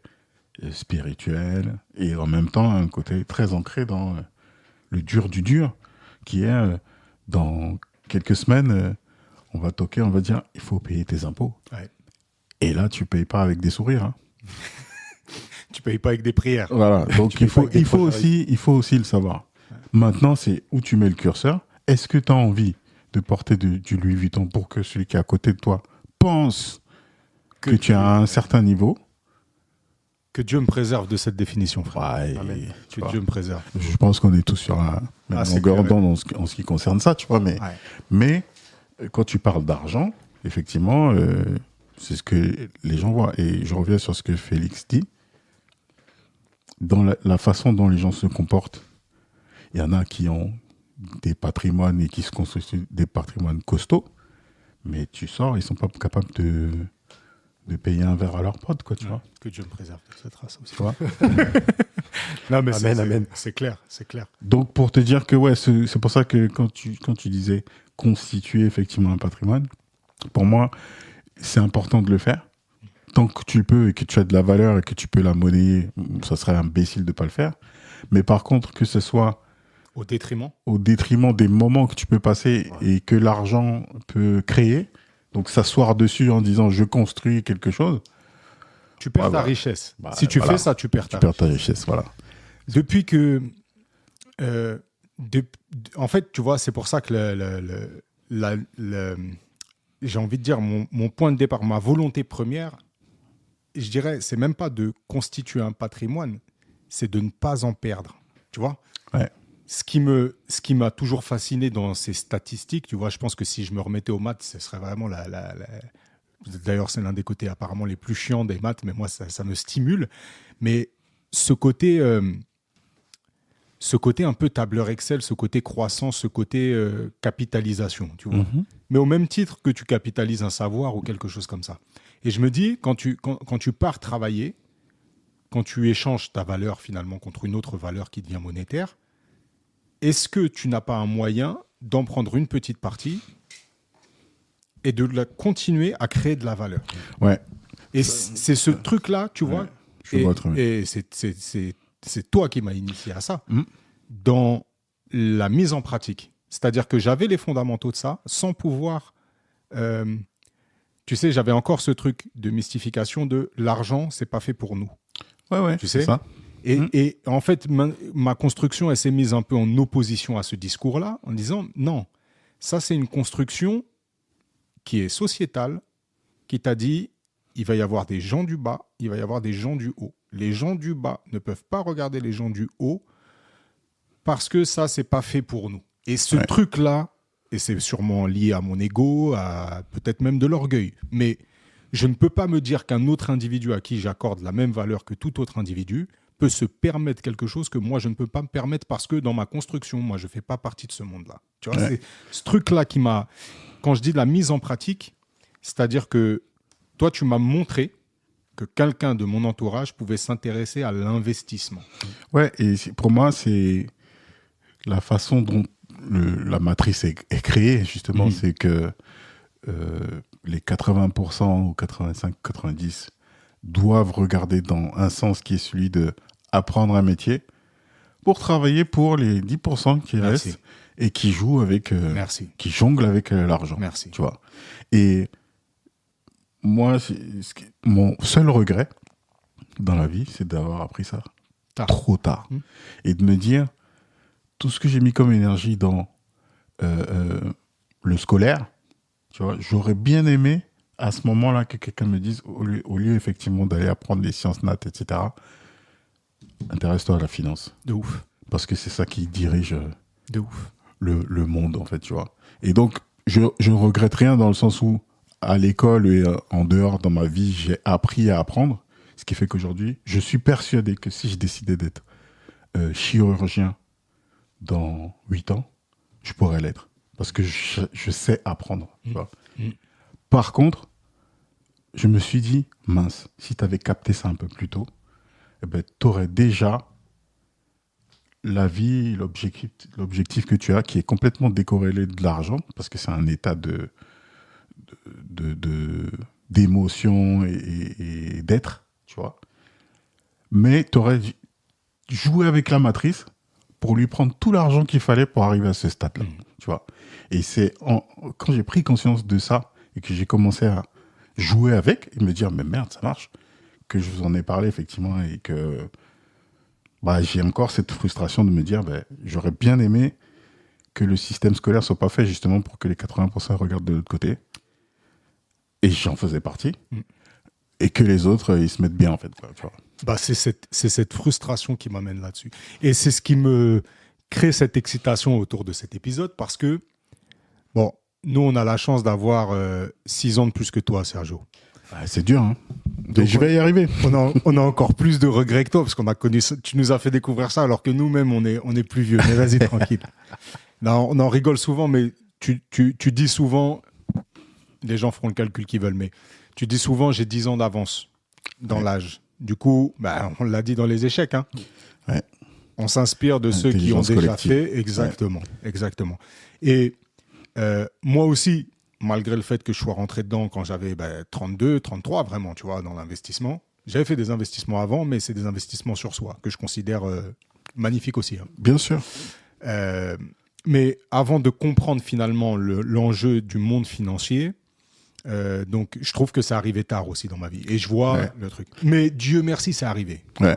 spirituel et en même temps un côté très ancré dans le dur du dur, qui est dans quelques semaines, on va toquer, on va dire, il faut payer tes impôts. Ouais. Et là, tu ne payes pas avec des sourires. Hein. Tu payes pas avec des prières. Voilà, donc il faut aussi le savoir. Ouais. Maintenant, c'est où tu mets le curseur. Est-ce que tu as envie de porter du Louis Vuitton pour que celui qui est à côté de toi pense que tu as un certain niveau? Que Dieu me préserve de cette définition, frère. Ouais, que Dieu me préserve. Je pense qu'on est tous sur la même longueur d'onde en ce qui concerne ça, tu vois. Mais quand tu parles d'argent, effectivement, c'est ce que les gens voient. Et je reviens sur ce que Félix dit. Dans la façon dont les gens se comportent, il y en a qui ont des patrimoines et qui se construisent des patrimoines costauds, mais tu sors, ils ne sont pas capables de payer un verre à leur pote, quoi, tu vois. Que Dieu me préserve de cette race aussi. Tu vois. Non, mais amen. C'est clair. Donc, pour te dire que, ouais, c'est pour ça que quand tu disais constituer effectivement un patrimoine, pour moi, c'est important de le faire. Tant que tu le peux et que tu as de la valeur et que tu peux la monnayer, ça serait imbécile de ne pas le faire. Mais par contre, que ce soit au détriment des moments que tu peux passer et que l'argent peut créer, donc s'asseoir dessus en disant je construis quelque chose, tu perds ta richesse. Si tu fais ça, tu perds ta richesse. Voilà. Depuis que en fait, tu vois, c'est pour ça que j'ai envie de dire mon point de départ, ma volonté première, je dirais, c'est même pas de constituer un patrimoine, c'est de ne pas en perdre. Tu vois. Ouais. Ce qui m'a toujours fasciné dans ces statistiques, tu vois, je pense que si je me remettais aux maths, ce serait vraiment D'ailleurs, c'est l'un des côtés apparemment les plus chiants des maths, mais moi, ça me stimule. Mais ce côté, ce côté un peu tableur Excel, ce côté croissance, ce côté capitalisation, tu vois. Mais au même titre que tu capitalises un savoir ou quelque chose comme ça. Et je me dis, quand tu pars travailler, quand tu échanges ta valeur finalement contre une autre valeur qui devient monétaire, est-ce que tu n'as pas un moyen d'en prendre une petite partie et de la continuer à créer de la valeur? Ouais. Et c'est ce truc-là, tu vois, Je vois très bien. et c'est toi qui m'as initié à ça, dans la mise en pratique. C'est-à-dire que j'avais les fondamentaux de ça sans pouvoir... tu sais, j'avais encore ce truc de mystification de l'argent, c'est pas fait pour nous. Ouais, Tu sais, c'est ça. Et en fait, ma construction, elle s'est mise un peu en opposition à ce discours-là, en disant, non, ça c'est une construction qui est sociétale, qui t'a dit, il va y avoir des gens du bas, il va y avoir des gens du haut. Les gens du bas ne peuvent pas regarder les gens du haut parce que ça, c'est pas fait pour nous. Et ce truc-là, et c'est sûrement lié à mon ego, à peut-être même de l'orgueil, mais je ne peux pas me dire qu'un autre individu à qui j'accorde la même valeur que tout autre individu peut se permettre quelque chose que moi, je ne peux pas me permettre parce que dans ma construction, moi, je ne fais pas partie de ce monde-là. Tu vois, c'est ce truc-là qui m'a... Quand je dis de la mise en pratique, c'est-à-dire que toi, tu m'as montré que quelqu'un de mon entourage pouvait s'intéresser à l'investissement. Ouais, et pour moi, c'est la façon dont la matrice est créée, justement, c'est que les 80% ou 85-90 doivent regarder dans un sens qui est celui de apprendre un métier pour travailler pour les 10% qui restent et qui jouent avec, qui jonglent avec l'argent. Merci. Tu vois. Et moi, mon seul regret dans la vie, c'est d'avoir appris ça trop tard. Et de me dire, tout ce que j'ai mis comme énergie dans le scolaire, tu vois, j'aurais bien aimé à ce moment-là que quelqu'un me dise, au lieu effectivement d'aller apprendre les sciences nat, etc., intéresse-toi à la finance. De ouf. Parce que c'est ça qui dirige de ouf. Le monde, en fait, tu vois. Et donc, je ne regrette rien dans le sens où, à l'école et en dehors, dans ma vie, j'ai appris à apprendre. Ce qui fait qu'aujourd'hui, je suis persuadé que si je décidais d'être chirurgien dans 8 ans, je pourrais l'être. Parce que je sais apprendre. Tu vois. Par contre, je me suis dit, mince, si tu avais capté ça un peu plus tôt, eh ben, tu aurais déjà la vie, l'objectif que tu as, qui est complètement décorrélé de l'argent, parce que c'est un état d'émotion et d'être, tu vois. Mais tu aurais joué avec la matrice pour lui prendre tout l'argent qu'il fallait pour arriver à ce stade-là, tu vois. Et c'est quand j'ai pris conscience de ça et que j'ai commencé à jouer avec et me dire, mais merde, ça marche, que je vous en ai parlé effectivement et que j'ai encore cette frustration de me dire, j'aurais bien aimé que le système scolaire soit pas fait justement pour que les 80% regardent de l'autre côté. Et j'en faisais partie. Et que les autres, ils se mettent bien, en fait. Tu vois. C'est cette frustration qui m'amène là-dessus. Et c'est ce qui me crée cette excitation autour de cet épisode parce que, bon, nous, on a la chance d'avoir 6 ans de plus que toi, Sergio. C'est dur, hein. Donc, je vais y arriver. On a encore plus de regrets que toi parce qu'on a connu ça, tu nous as fait découvrir ça alors que nous-mêmes, on est plus vieux. Mais vas-y, tranquille. Non, on en rigole souvent, mais tu dis souvent... Les gens feront le calcul qu'ils veulent, mais tu dis souvent, j'ai 10 ans d'avance dans l'âge. Du coup, on l'a dit dans les échecs. Hein. Ouais. On s'inspire de ceux qui ont déjà collective. fait. Exactement. Et moi aussi, malgré le fait que je sois rentré dedans quand j'avais 32, 33, vraiment, tu vois, dans l'investissement, j'avais fait des investissements avant, mais c'est des investissements sur soi que je considère magnifiques aussi. Hein. Bien sûr. Mais avant de comprendre finalement l'enjeu du monde financier, donc je trouve que ça arrivait tard aussi dans ma vie. Et je vois le truc. Mais Dieu merci, c'est arrivé. Ouais.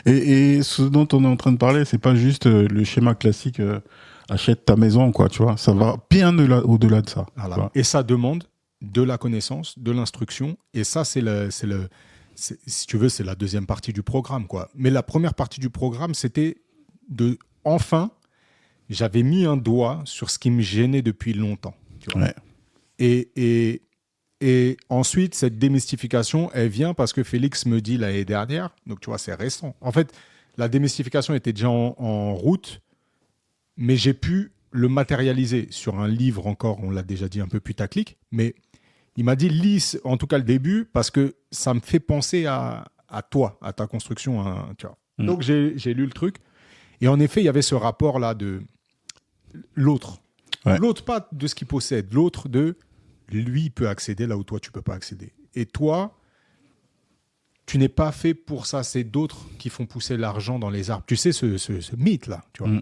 Et ce dont on est en train de parler, c'est pas juste le schéma classique achète ta maison, quoi, tu vois. Ça va bien au-delà de ça. Voilà. Et ça demande de la connaissance, de l'instruction. Et ça, si tu veux, c'est la deuxième partie du programme, quoi. Mais la première partie du programme, c'était j'avais mis un doigt sur ce qui me gênait depuis longtemps. Tu vois. Ouais. Et ensuite, cette démystification, elle vient parce que Félix me dit l'année dernière, donc tu vois, c'est récent. En fait, la démystification était déjà en route, mais j'ai pu le matérialiser sur un livre encore, on l'a déjà dit, un peu putaclic, mais il m'a dit, lis en tout cas le début, parce que ça me fait penser à toi, à ta construction. Tu vois. Donc j'ai lu le truc, et en effet, il y avait ce rapport-là de l'autre. Ouais. L'autre, pas de ce qu'il possède, l'autre de lui peut accéder là où toi, tu peux pas accéder. Et toi, tu n'es pas fait pour ça, c'est d'autres qui font pousser l'argent dans les arbres. Tu sais, ce mythe-là, tu vois.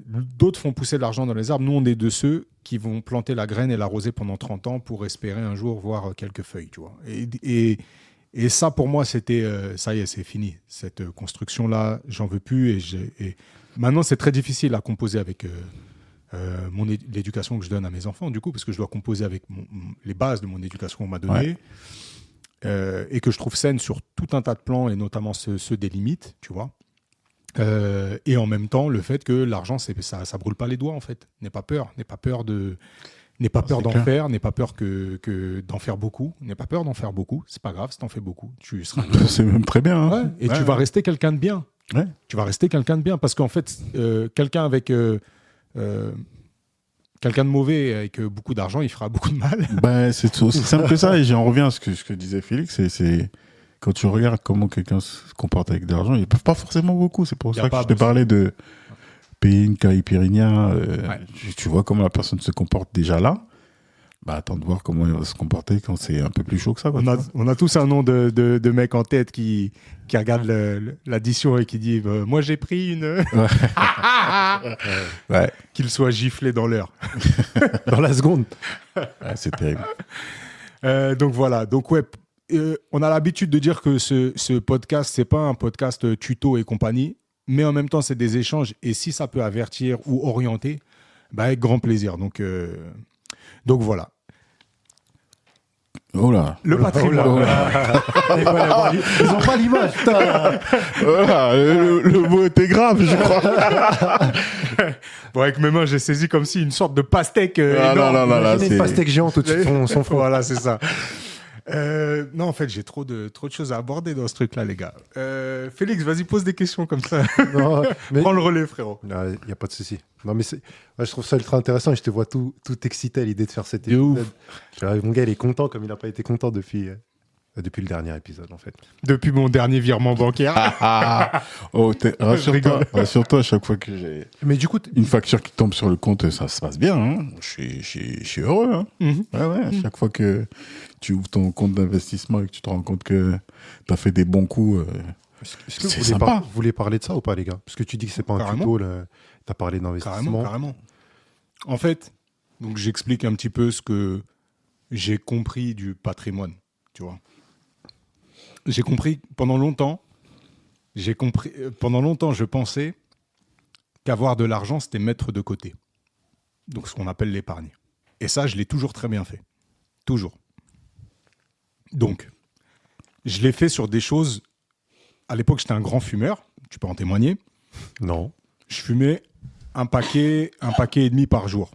D'autres font pousser de l'argent dans les arbres. Nous, on est de ceux qui vont planter la graine et l'arroser pendant 30 ans pour espérer un jour voir quelques feuilles, tu vois. Et ça, pour moi, c'était... ça y est, c'est fini. Cette construction-là, j'en veux plus. Et maintenant, c'est très difficile à composer avec l'éducation que je donne à mes enfants, du coup, parce que je dois composer avec les bases de mon éducation qu'on m'a donnée. Ouais. Et que je trouve saine sur tout un tas de plans, et notamment ceux des limites, tu vois. Et en même temps, le fait que l'argent, ça brûle pas les doigts, en fait. N'aie pas peur d'en faire, n'aie pas peur d'en faire beaucoup, n'aie pas peur d'en faire beaucoup. C'est pas grave si t'en fais beaucoup. Tu seras. C'est même très bien. Hein. Ouais, et tu vas rester quelqu'un de bien. Ouais. Tu vas rester quelqu'un de bien parce qu'en fait, quelqu'un avec quelqu'un de mauvais avec beaucoup d'argent, il fera beaucoup de mal. Ben, c'est aussi simple que ça. Et j'en reviens à ce que disait Félix. C'est quand tu regardes comment quelqu'un se comporte avec de l'argent, ils peuvent pas forcément beaucoup. C'est pour ça que je te parlais de payer une caipirinha. Tu vois comment la personne se comporte déjà là. Bah, attends de voir comment il va se comporter quand c'est un peu plus chaud que ça. Quoi, on a tous un nom de mec en tête qui regarde l'addition et qui dit moi j'ai pris une. Ouais. Qu'il soit giflé dans l'heure. Dans la seconde. Ouais, c'est terrible. Donc voilà. Donc ouais. On a l'habitude de dire que ce podcast, c'est pas un podcast tuto et compagnie, mais en même temps, c'est des échanges. Et si ça peut avertir ou orienter, bah, avec grand plaisir. Donc voilà. Oh là. Le patrimoine. Oh là. Ils n'ont pas l'image, putain. Voilà, le mot était grave, je crois. Bon, avec mes mains, j'ai saisi comme si une sorte de pastèque. Non, c'est une pastèque géante au-dessus de son front. Voilà, c'est ça. Non, en fait, j'ai trop de choses à aborder dans ce truc-là, les gars. Félix, vas-y, pose des questions comme ça. Non, mais... Prends le relais, frérot. Il n'y a pas de souci. Non, mais je trouve ça ultra intéressant et je te vois tout excité à l'idée de faire cet épisode. Mon gars, il est content comme il n'a pas été content depuis le dernier épisode, en fait. Depuis mon dernier virement bancaire. Rassure-toi, à chaque fois que j'ai une facture qui tombe sur le compte, ça se passe bien. Hein. Je suis heureux. Hein. À chaque fois que tu ouvres ton compte d'investissement et que tu te rends compte que tu as fait des bons coups, est-ce que c'est sympa. Vous voulez parler de ça ou pas, les gars? Parce que tu dis que c'est pas un tuto, tu as parlé d'investissement. Carrément. En fait, donc j'explique un petit peu ce que j'ai compris du patrimoine, tu vois. J'ai compris pendant longtemps, je pensais qu'avoir de l'argent, c'était mettre de côté. Donc, ce qu'on appelle l'épargne. Et ça, je l'ai toujours très bien fait. Toujours. Donc, je l'ai fait sur des choses... À l'époque, j'étais un grand fumeur. Tu peux en témoigner. Non. Je fumais un paquet et demi par jour.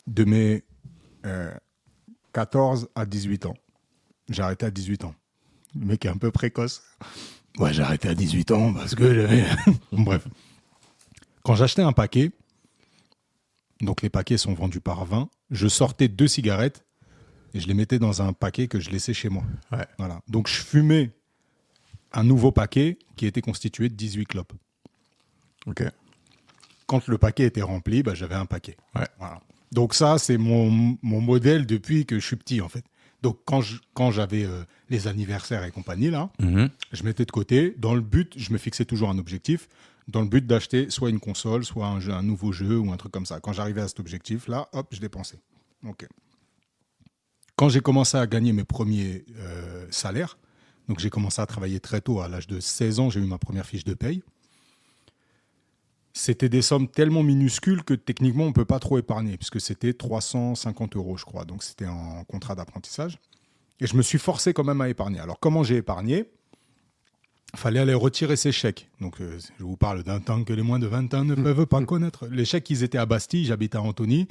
De mes 14 à 18 ans. J'ai arrêté à 18 ans. Le mec est un peu précoce. Ouais, j'ai arrêté à 18 ans parce que j'avais... Bref. Quand j'achetais un paquet, donc les paquets sont vendus par 20, je sortais 2 cigarettes et je les mettais dans un paquet que je laissais chez moi. Ouais. Voilà. Donc je fumais un nouveau paquet qui était constitué de 18 clopes. Ok. Quand le paquet était rempli, bah, j'avais un paquet. Ouais. Voilà. Donc ça, c'est mon modèle depuis que je suis petit, en fait. Donc, quand j'avais les anniversaires et compagnie, là, je mettais de côté. Dans le but, je me fixais toujours un objectif, dans le but d'acheter soit une console, soit un nouveau jeu ou un truc comme ça. Quand j'arrivais à cet objectif-là, hop, je dépensais. Okay. Quand j'ai commencé à gagner mes premiers salaires, donc j'ai commencé à travailler très tôt, à l'âge de 16 ans, j'ai eu ma première fiche de paye. C'était des sommes tellement minuscules que techniquement, on ne peut pas trop épargner, puisque c'était 350 €, je crois. Donc, c'était en contrat d'apprentissage. Et je me suis forcé quand même à épargner. Alors, comment j'ai épargné ? Il fallait aller retirer ses chèques. Donc, je vous parle d'un temps que les moins de 20 ans ne peuvent pas connaître. Les chèques, ils étaient à Bastille, j'habitais à Antony.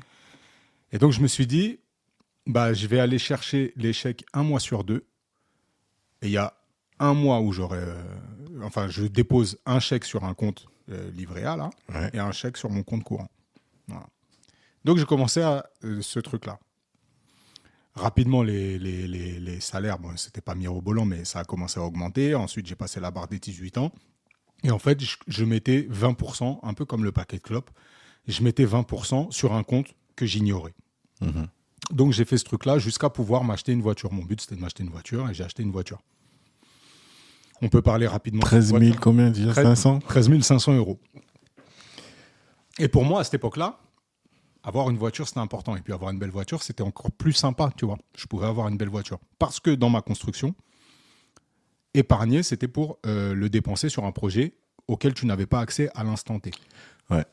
Et donc, je me suis dit, bah, je vais aller chercher les chèques 1 mois sur 2. Et il y a 1 mois où j'aurais je dépose un chèque sur un compte livret A là, Ouais. et un chèque sur mon compte courant. Voilà. Donc j'ai commencé à ce truc-là. Rapidement, les salaires, bon, c'était pas mirobolant, mais ça a commencé à augmenter. Ensuite, j'ai passé la barre des 18 ans. Et en fait, je mettais 20%, un peu comme le paquet de clopes, je mettais 20% sur un compte que j'ignorais. Mhm. Donc j'ai fait ce truc-là jusqu'à pouvoir m'acheter une voiture. Mon but, c'était de m'acheter une voiture et j'ai acheté une voiture. On peut parler rapidement. 13 000 voiture. combien déjà 500 13 500 euros. Et pour moi, à cette époque-là, avoir une voiture, c'était important. Et puis avoir une belle voiture, c'était encore plus sympa, tu vois. Je pouvais avoir une belle voiture. Parce que dans ma construction, épargner, c'était pour le dépenser sur un projet auquel tu n'avais pas accès à l'instant T. Ouais.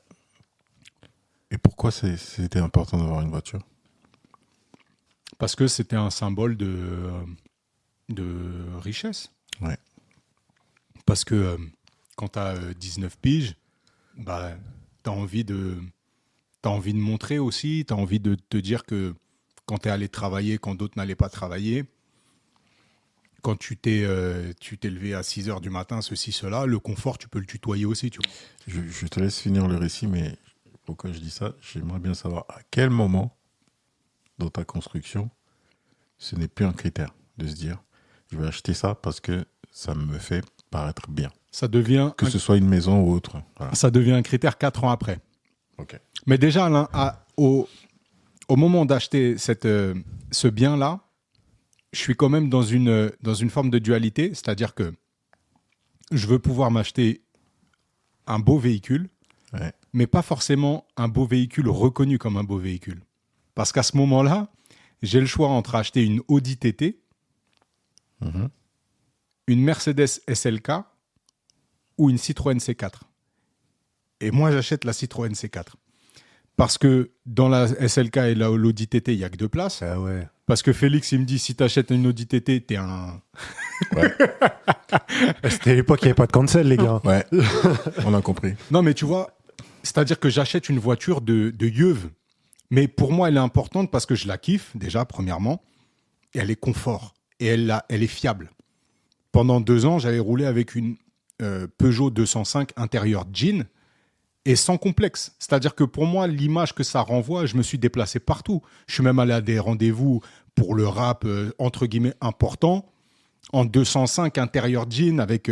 Et pourquoi c'était important d'avoir une voiture? Parce que c'était un symbole de richesse. Ouais. Parce que quand tu as 19 piges, bah, tu as envie de montrer aussi, tu as envie de te dire que quand tu es allé travailler, quand d'autres n'allaient pas travailler, quand tu t'es levé à 6 heures du matin, ceci, cela, le confort, tu peux le tutoyer aussi. Tu vois. Je te laisse finir le récit, mais pourquoi je dis ça? J'aimerais bien savoir à quel moment dans ta construction, ce n'est plus un critère de se dire je vais acheter ça parce que ça me fait paraître bien. Ça devient, Que ce soit une maison ou autre. Voilà. ça devient un critère 4 ans après. Ok. Mais déjà, Alain, au moment d'acheter ce bien-là, je suis quand même dans une forme de dualité, c'est-à-dire que je veux pouvoir m'acheter un beau véhicule, Ouais. mais pas forcément un beau véhicule reconnu comme un beau véhicule. Parce qu'à ce moment-là, j'ai le choix entre acheter une Audi TT, Mhm. une Mercedes SLK ou une Citroën C4. Et moi, j'achète la Citroën C4. Parce que dans la SLK et l'Audi TT, il n'y a que 2 places. Ah ouais. Parce que Félix, il me dit, si tu achètes une Audi TT, t'es un... Ouais. C'était l'époque, il n'y avait pas de cancel, les gars. Ouais. On a compris. Non, mais tu vois, c'est-à-dire que j'achète une voiture de yeuve. Mais pour moi, elle est importante parce que je la kiffe, déjà, premièrement. Et elle est confort. Et elle est fiable. Pendant 2 ans, j'avais roulé avec une Peugeot 205 intérieur jean et sans complexe. C'est-à-dire que pour moi, l'image que ça renvoie, je me suis déplacé partout. Je suis même allé à des rendez-vous pour le rap, entre guillemets, important, en 205 intérieur jean avec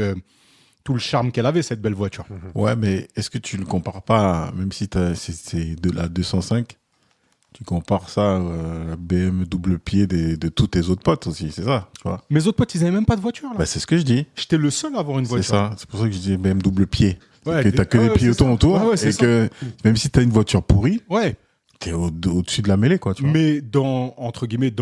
tout le charme qu'elle avait, cette belle voiture. Ouais, mais est-ce que tu ne compares pas, même si c'est de la 205, tu compares ça à la BM double pied de tous tes autres potes aussi, c'est ça, tu vois? Mes autres potes, ils n'avaient même pas de voiture. Là. Bah, c'est ce que je dis. J'étais le seul à avoir une C'est voiture. ça. C'est pour ça que je dis BM double pied. Ouais, Que t'as que ouais, des piétons c'est ça. autour Ouais, c'est et ça. que même si t'as une voiture pourrie, Ouais, t'es au-dessus de la mêlée, quoi, tu vois. mais entre guillemets,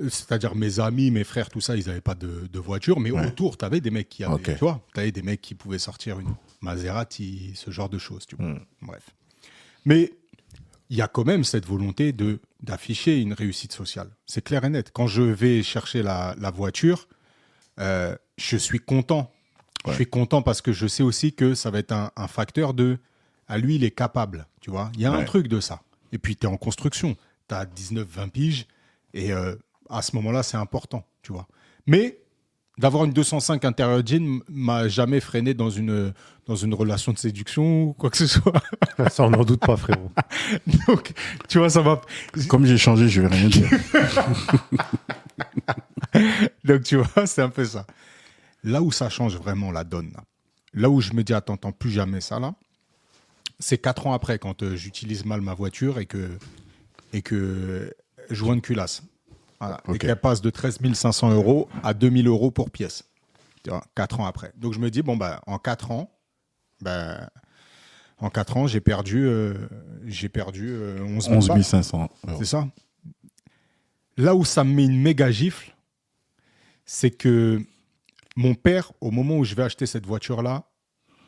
c'est-à-dire mes amis, mes frères, tout ça, ils n'avaient pas de voiture, mais Ouais. autour, tu avais des mecs qui avaient, Ok. tu vois, tu avais des mecs qui pouvaient sortir une Maserati, ce genre de choses, tu vois. Bref. Mais il y a quand même cette volonté d'afficher une réussite sociale. C'est clair et net. Quand je vais chercher la voiture, je suis content. Ouais. Je suis content parce que je sais aussi que ça va être un facteur à lui, il est capable, tu vois. Il y a un Ouais. truc de ça. Et puis, tu es en construction. Tu as 19-20 piges. Et à ce moment-là, c'est important, tu vois. Mais d'avoir une 205 intérieur jean m'a jamais freiné dans une relation de séduction ou quoi que ce soit. Ça, on n'en doute pas, frérot. Donc, tu vois, ça va. Comme j'ai changé, je vais rien dire. Donc, tu vois, c'est un peu ça. Là où ça change vraiment la donne, là où je me dis, attends, plus jamais ça, là, c'est 4 ans après, quand j'utilise mal ma voiture et que je joins une culasse. Voilà. Ok. Et qu'elle passe de 13 500 euros à 2 000 euros pour pièce. Tu vois, 4 ans après. Donc, je me dis, bon, bah, en 4 ans, j'ai perdu 11 000 11 balles. 500 euros. C'est ça. Là où ça me met une méga gifle, c'est que mon père, au moment où je vais acheter cette voiture-là,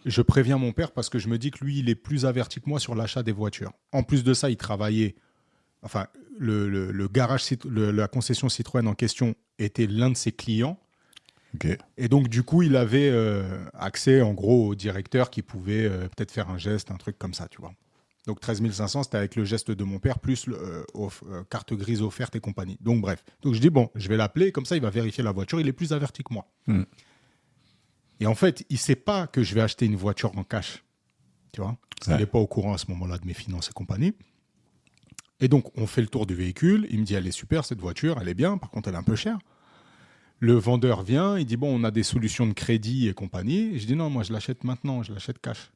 je préviens mon père parce que je me dis que lui, il est plus averti que moi sur l'achat des voitures. En plus de ça, il travaillait... Enfin, le garage, la concession Citroën en question était l'un de ses clients. Ok. Et donc, du coup, il avait accès, en gros, au directeur qui pouvait peut-être faire un geste, un truc comme ça, tu vois. Donc, 13 500, c'était avec le geste de mon père, plus carte grise offerte et compagnie. Donc, bref. Donc, je dis, bon, je vais l'appeler, comme ça, il va vérifier la voiture. Il est plus averti que moi. Et en fait, il ne sait pas que je vais acheter une voiture en cash. Tu vois, il n'est pas au courant à ce moment-là de mes finances et compagnie. Et donc, on fait le tour du véhicule. Il me dit, elle est super, cette voiture, elle est bien. Par contre, elle est un peu chère. Le vendeur vient, il dit, bon, on a des solutions de crédit et compagnie. Et je dis, non, moi, je l'achète maintenant, je l'achète cash.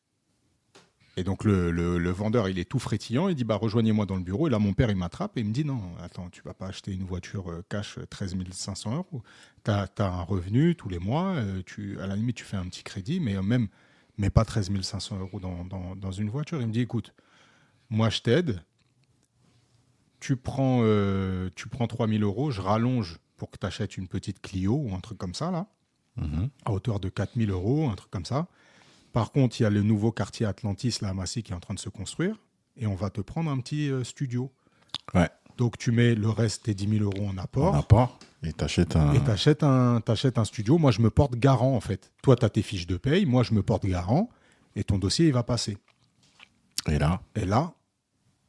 Et donc, le vendeur, il est tout frétillant. Il dit, bah, rejoignez-moi dans le bureau. Et là, mon père, il m'attrape et il me dit, non, attends, tu ne vas pas acheter une voiture cash 13 500 €. Tu as un revenu tous les mois. À la limite, tu fais un petit crédit, mais pas 13 500 € dans une voiture. Il me dit, écoute, moi, je t'aide. Tu prends 3 000 €, je rallonge pour que tu achètes une petite Clio ou un truc comme ça, là, à hauteur de 4 000 €, un truc comme ça. Par contre, il y a le nouveau quartier Atlantis, là, à Massy, qui est en train de se construire, et on va te prendre un petit studio. Ouais. Donc, tu mets le reste des 10 000 € en apport. Et t'achètes un... Et t'achètes un studio. Moi, je me porte garant, en fait. Toi, tu as tes fiches de paye. Moi, je me porte garant. Et ton dossier, il va passer. Et là,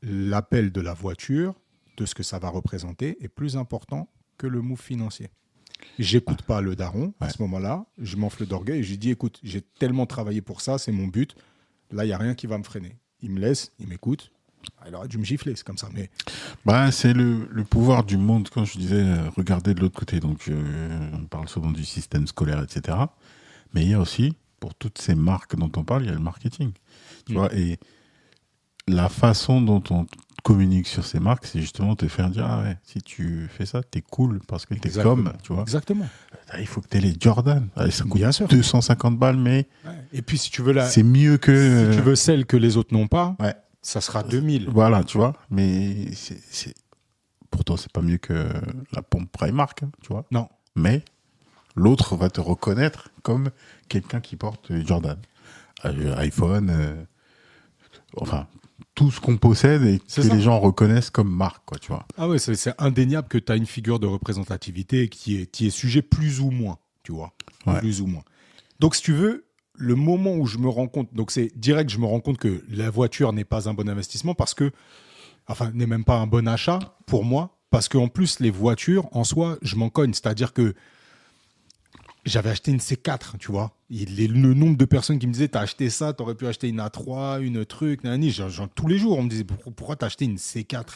l'appel de la voiture, de ce que ça va représenter, est plus important que le move financier. J'écoute pas le daron à ce moment-là. Je m'enfle d'orgueil et je lui dis, écoute, j'ai tellement travaillé pour ça, c'est mon but. Là, il n'y a rien qui va me freiner. Il me laisse, il m'écoute. Il aurait dû me gifler, c'est comme ça. Mais... c'est le pouvoir du monde, quand je disais, regardez de l'autre côté. Donc, on parle souvent du système scolaire, etc. Mais il y a aussi, pour toutes ces marques dont on parle, il y a le marketing. Tu vois, et la façon dont on communique sur ces marques, c'est justement te faire dire, ah ouais, si tu fais ça, t'es cool parce que t'es comme, tu vois. Exactement. Il faut que t'aies les Jordan. Ça coûte Bien sûr. 250 balles, mais et puis si tu veux c'est mieux que... Si tu veux celle que les autres n'ont pas, ça sera 2000. Voilà, tu vois. Mais pourtant, c'est pas mieux que la pompe Primark, tu vois. Non. Mais l'autre va te reconnaître comme quelqu'un qui porte Jordan. iPhone, enfin... tout ce qu'on possède et que les gens reconnaissent comme marque, quoi, tu vois. Ah ouais, c'est indéniable que tu as une figure de représentativité qui est sujet plus ou moins, tu vois. Plus ou moins. Donc, si tu veux, le moment où je me rends compte, donc c'est direct, je me rends compte que la voiture n'est pas un bon investissement n'est même pas un bon achat pour moi, parce qu'en plus, les voitures, en soi, je m'en cogne. C'est-à-dire que j'avais acheté une C4, tu vois. Le nombre de personnes qui me disaient, t'as acheté ça, t'aurais pu acheter une A3, une truc, genre, tous les jours, on me disait, pourquoi t'as acheté une C4 ?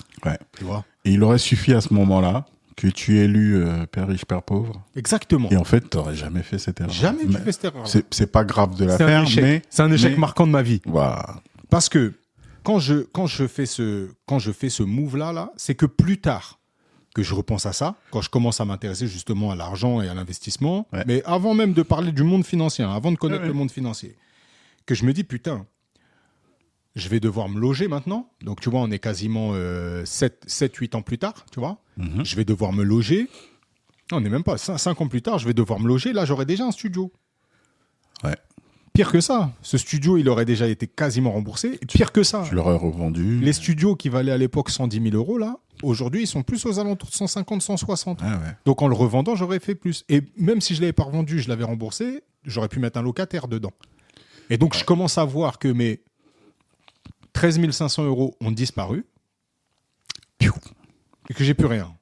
Tu vois. Et il aurait suffi à ce moment-là que tu aies lu Père riche, Père pauvre. Exactement. Et en fait, t'aurais jamais fait cette erreur. Jamais tu fais cette erreur. C'est pas grave de la faire, mais... C'est un échec marquant de ma vie. Voilà. Parce que quand je fais ce move-là, c'est que plus tard, que je repense à ça, quand je commence à m'intéresser justement à l'argent et à l'investissement, mais avant même de parler du monde financier, avant de connaître le monde financier, que je me dis, putain, je vais devoir me loger maintenant. Donc, tu vois, on est quasiment 7-8 ans plus tard, tu vois. Je vais devoir me loger. Non, on n'est même pas 5 ans plus tard, je vais devoir me loger. Là, j'aurai déjà un studio. Ouais. Pire que ça, ce studio, il aurait déjà été quasiment remboursé. Et pire que ça, tu l'aurais revendu. Les studios qui valaient à l'époque 110 000 €, là, aujourd'hui, ils sont plus aux alentours de 150, 160. Donc, en le revendant, j'aurais fait plus. Et même si je ne l'avais pas revendu, je l'avais remboursé, j'aurais pu mettre un locataire dedans. Et donc, je commence à voir que mes 13 500 € ont disparu et que j'ai plus rien.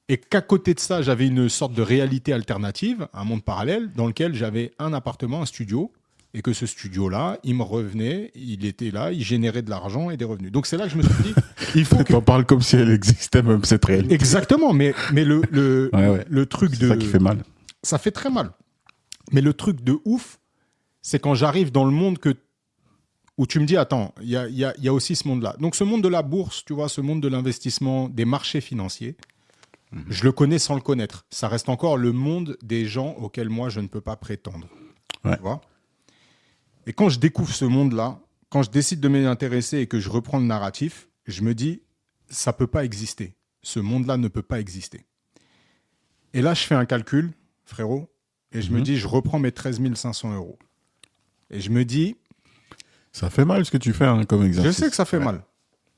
Et qu'à côté de ça, j'avais une sorte de réalité alternative, un monde parallèle, dans lequel j'avais un appartement, un studio, et que ce studio-là, il me revenait, il était là, il générait de l'argent et des revenus. Donc c'est là que je me suis dit, il faut que... T'en parles comme si elle existait, même cette réalité. Exactement, mais le truc de... C'est ça qui fait mal. Ça fait très mal. Mais le truc de ouf, c'est quand j'arrive dans le monde où tu me dis, attends, il y a aussi ce monde-là. Donc ce monde de la bourse, tu vois, ce monde de l'investissement, des marchés financiers, je le connais sans le connaître. Ça reste encore le monde des gens auxquels moi, je ne peux pas prétendre. Tu vois ? Et quand je découvre ce monde-là, quand je décide de m'y intéresser et que je reprends le narratif, je me dis, ça ne peut pas exister. Ce monde-là ne peut pas exister. Et là, je fais un calcul, frérot, et je me dis, je reprends mes 13 500 €. Et je me dis... Ça fait mal ce que tu fais comme exercice. Je sais que ça fait mal.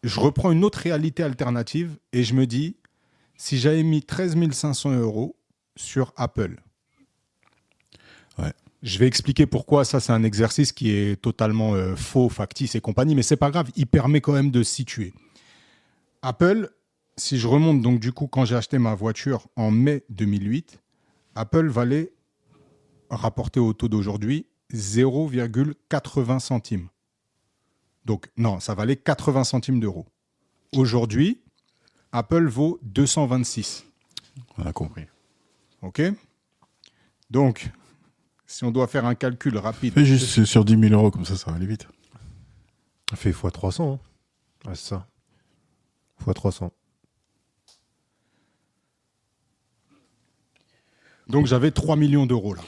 Je reprends une autre réalité alternative et je me dis, si j'avais mis 13 500 € sur Apple, je vais expliquer pourquoi. Ça, c'est un exercice qui est totalement faux, factice et compagnie, mais c'est pas grave, il permet quand même de se situer. Apple, si je remonte, donc du coup, quand j'ai acheté ma voiture en mai 2008, Apple valait rapporté au taux d'aujourd'hui, 0,80 centimes. Donc, non, ça valait 80 centimes d'euros. Aujourd'hui, Apple vaut 226. On a compris. OK ? Donc, si on doit faire un calcul rapide... Fais juste sur 10 000 euros, comme ça va aller vite. Ça fait x300. Hein. Ouais, c'est ça. x300. Donc, j'avais 3 millions d'euros là.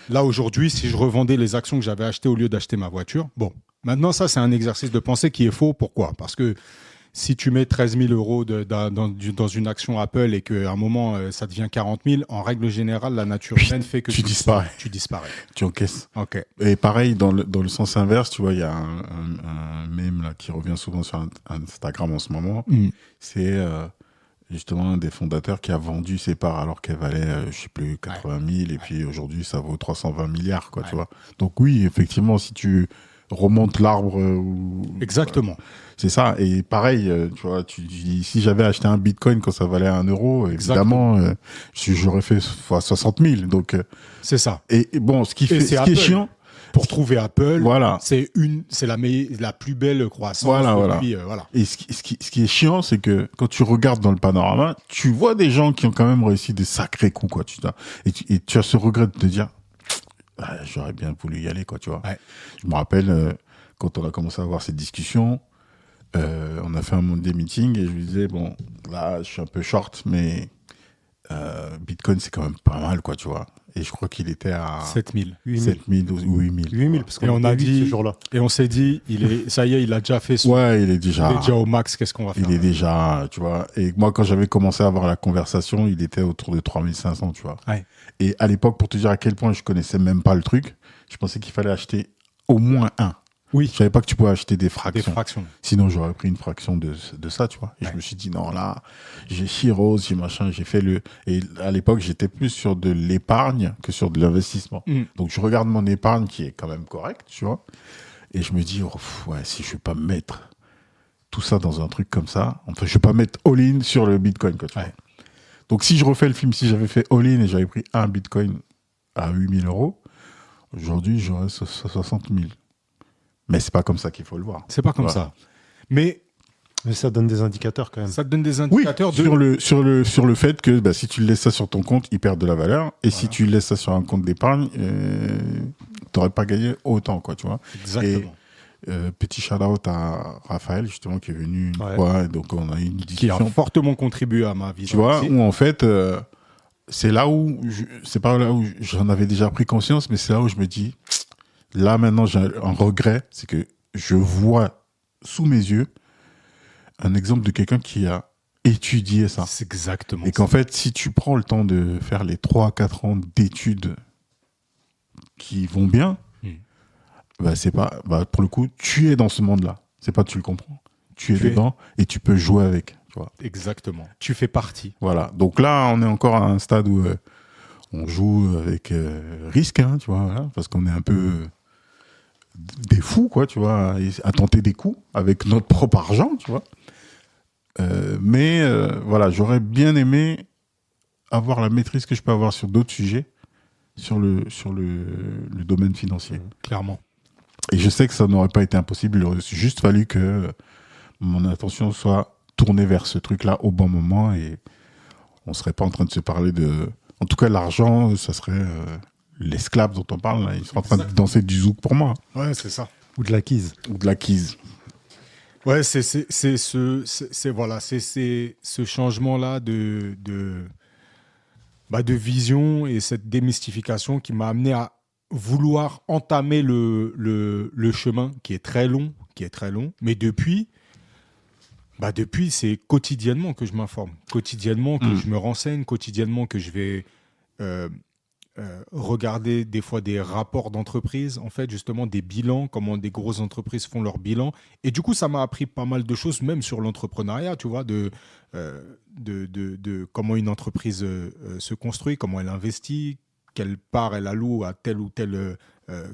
Là, aujourd'hui, si je revendais les actions que j'avais achetées au lieu d'acheter ma voiture, bon, maintenant, ça, c'est un exercice de pensée qui est faux. Pourquoi ? Parce que si tu mets 13 000 euros dans une action Apple et qu'à un moment, ça devient 40 000, en règle générale, la nature humaine fait que tu disparais. Tu disparais. Tu encaisses. OK. Et pareil, dans le sens inverse, tu vois, il y a un mème là, qui revient souvent sur Instagram en ce moment. C'est justement un des fondateurs qui a vendu ses parts alors qu'elle valait, je sais plus, 80 000 et puis aujourd'hui, ça vaut 320 milliards, quoi, tu vois. Donc oui, effectivement, si tu remontes l'arbre... Exactement. C'est ça. Et pareil, tu vois, si j'avais acheté un bitcoin quand ça valait 1 euro, évidemment, j'aurais fait fois 60 000. Donc, c'est ça. Et bon, ce qui est chiant. Pour trouver Apple, voilà. c'est la plus belle croissance. Voilà. Et ce qui est chiant, c'est que quand tu regardes dans le panorama, tu vois des gens qui ont quand même réussi des sacrés coups, quoi. Et tu as ce regret de te dire, j'aurais bien voulu y aller, quoi, tu vois. Ouais. Je me rappelle, quand on a commencé à avoir cette discussion, on a fait un Monday meeting et je lui disais, bon, là, je suis un peu short, mais Bitcoin, c'est quand même pas mal, quoi, tu vois. Et je crois qu'il était à 7 000. 7 000 ou 8 000. 8 000, parce qu'on a dit ce jour-là. Et on s'est dit, ça y est, il a déjà fait son... Ouais, il est déjà au max, qu'est-ce qu'on va faire ? Il est déjà, tu vois. Et moi, quand j'avais commencé à avoir la conversation, il était autour de 3 500, tu vois. Ouais. Et à l'époque, pour te dire à quel point je connaissais même pas le truc, je pensais qu'il fallait acheter au moins un. Oui. Je savais pas que tu pouvais acheter des fractions. Des fractions. Sinon, j'aurais pris une fraction de ça, tu vois. Et je me suis dit, non, là, j'ai Chiros, j'ai machin, j'ai fait Et à l'époque, j'étais plus sur de l'épargne que sur de l'investissement. Donc, je regarde mon épargne qui est quand même correcte, tu vois. Et je me dis, ouais, si je vais pas mettre tout ça dans un truc comme ça, enfin, je vais pas mettre all-in sur le Bitcoin, quoi, tu vois. Donc, si je refais le film, si j'avais fait all-in et j'avais pris un Bitcoin à 8 000 euros, aujourd'hui, j'aurais 60 000. Mais c'est pas comme ça qu'il faut le voir. C'est pas comme ça. Mais ça donne des indicateurs quand même. Ça te donne des indicateurs sur le fait que si tu laisses ça sur ton compte, il perd de la valeur. Et si tu laisses ça sur un compte d'épargne, t'aurais pas gagné autant, quoi, tu vois. Exactement. Et, petit shout-out à Raphaël, justement, qui est venu une fois. Et donc, on a eu une discussion. Qui a fortement contribué à ma vision. Tu vois, où en fait, c'est là où, c'est pas là où j'en avais déjà pris conscience, mais c'est là où je me dis, là, maintenant, j'ai un regret, c'est que je vois sous mes yeux un exemple de quelqu'un qui a étudié ça. C'est exactement ça. Et qu'en fait, si tu prends le temps de faire les 3-4 ans d'études qui vont bien, c'est pas, pour le coup, tu es dans ce monde-là. C'est pas tu le comprends. Tu es dedans et tu peux jouer avec. Tu vois. Exactement. Tu fais partie. Voilà. Donc là, on est encore à un stade où on joue avec risque, hein, tu vois, voilà, parce qu'on est un peu des fous, quoi, tu vois, à tenter des coups avec notre propre argent, tu vois. Mais voilà, j'aurais bien aimé avoir la maîtrise que je peux avoir sur d'autres sujets, sur le domaine financier. Clairement. Et je sais que ça n'aurait pas été impossible, il aurait juste fallu que mon attention soit tournée vers ce truc-là au bon moment et on ne serait pas en train de se parler de... En tout cas, l'argent, ça serait... l'esclave dont on parle, là, ils sont en train de danser du zouk pour moi. Ouais, c'est ça. Ou de la quise. Ouais, c'est ce changement-là de vision et cette démystification qui m'a amené à vouloir entamer le chemin qui est très long, mais depuis, c'est quotidiennement que je m'informe, quotidiennement que je me renseigne, quotidiennement que je vais regarder des fois des rapports d'entreprise, en fait, justement des bilans, comment des grosses entreprises font leur bilan. Et du coup, ça m'a appris pas mal de choses, même sur l'entrepreneuriat, tu vois, de comment une entreprise se construit, comment elle investit, quelle part elle alloue à tel ou tel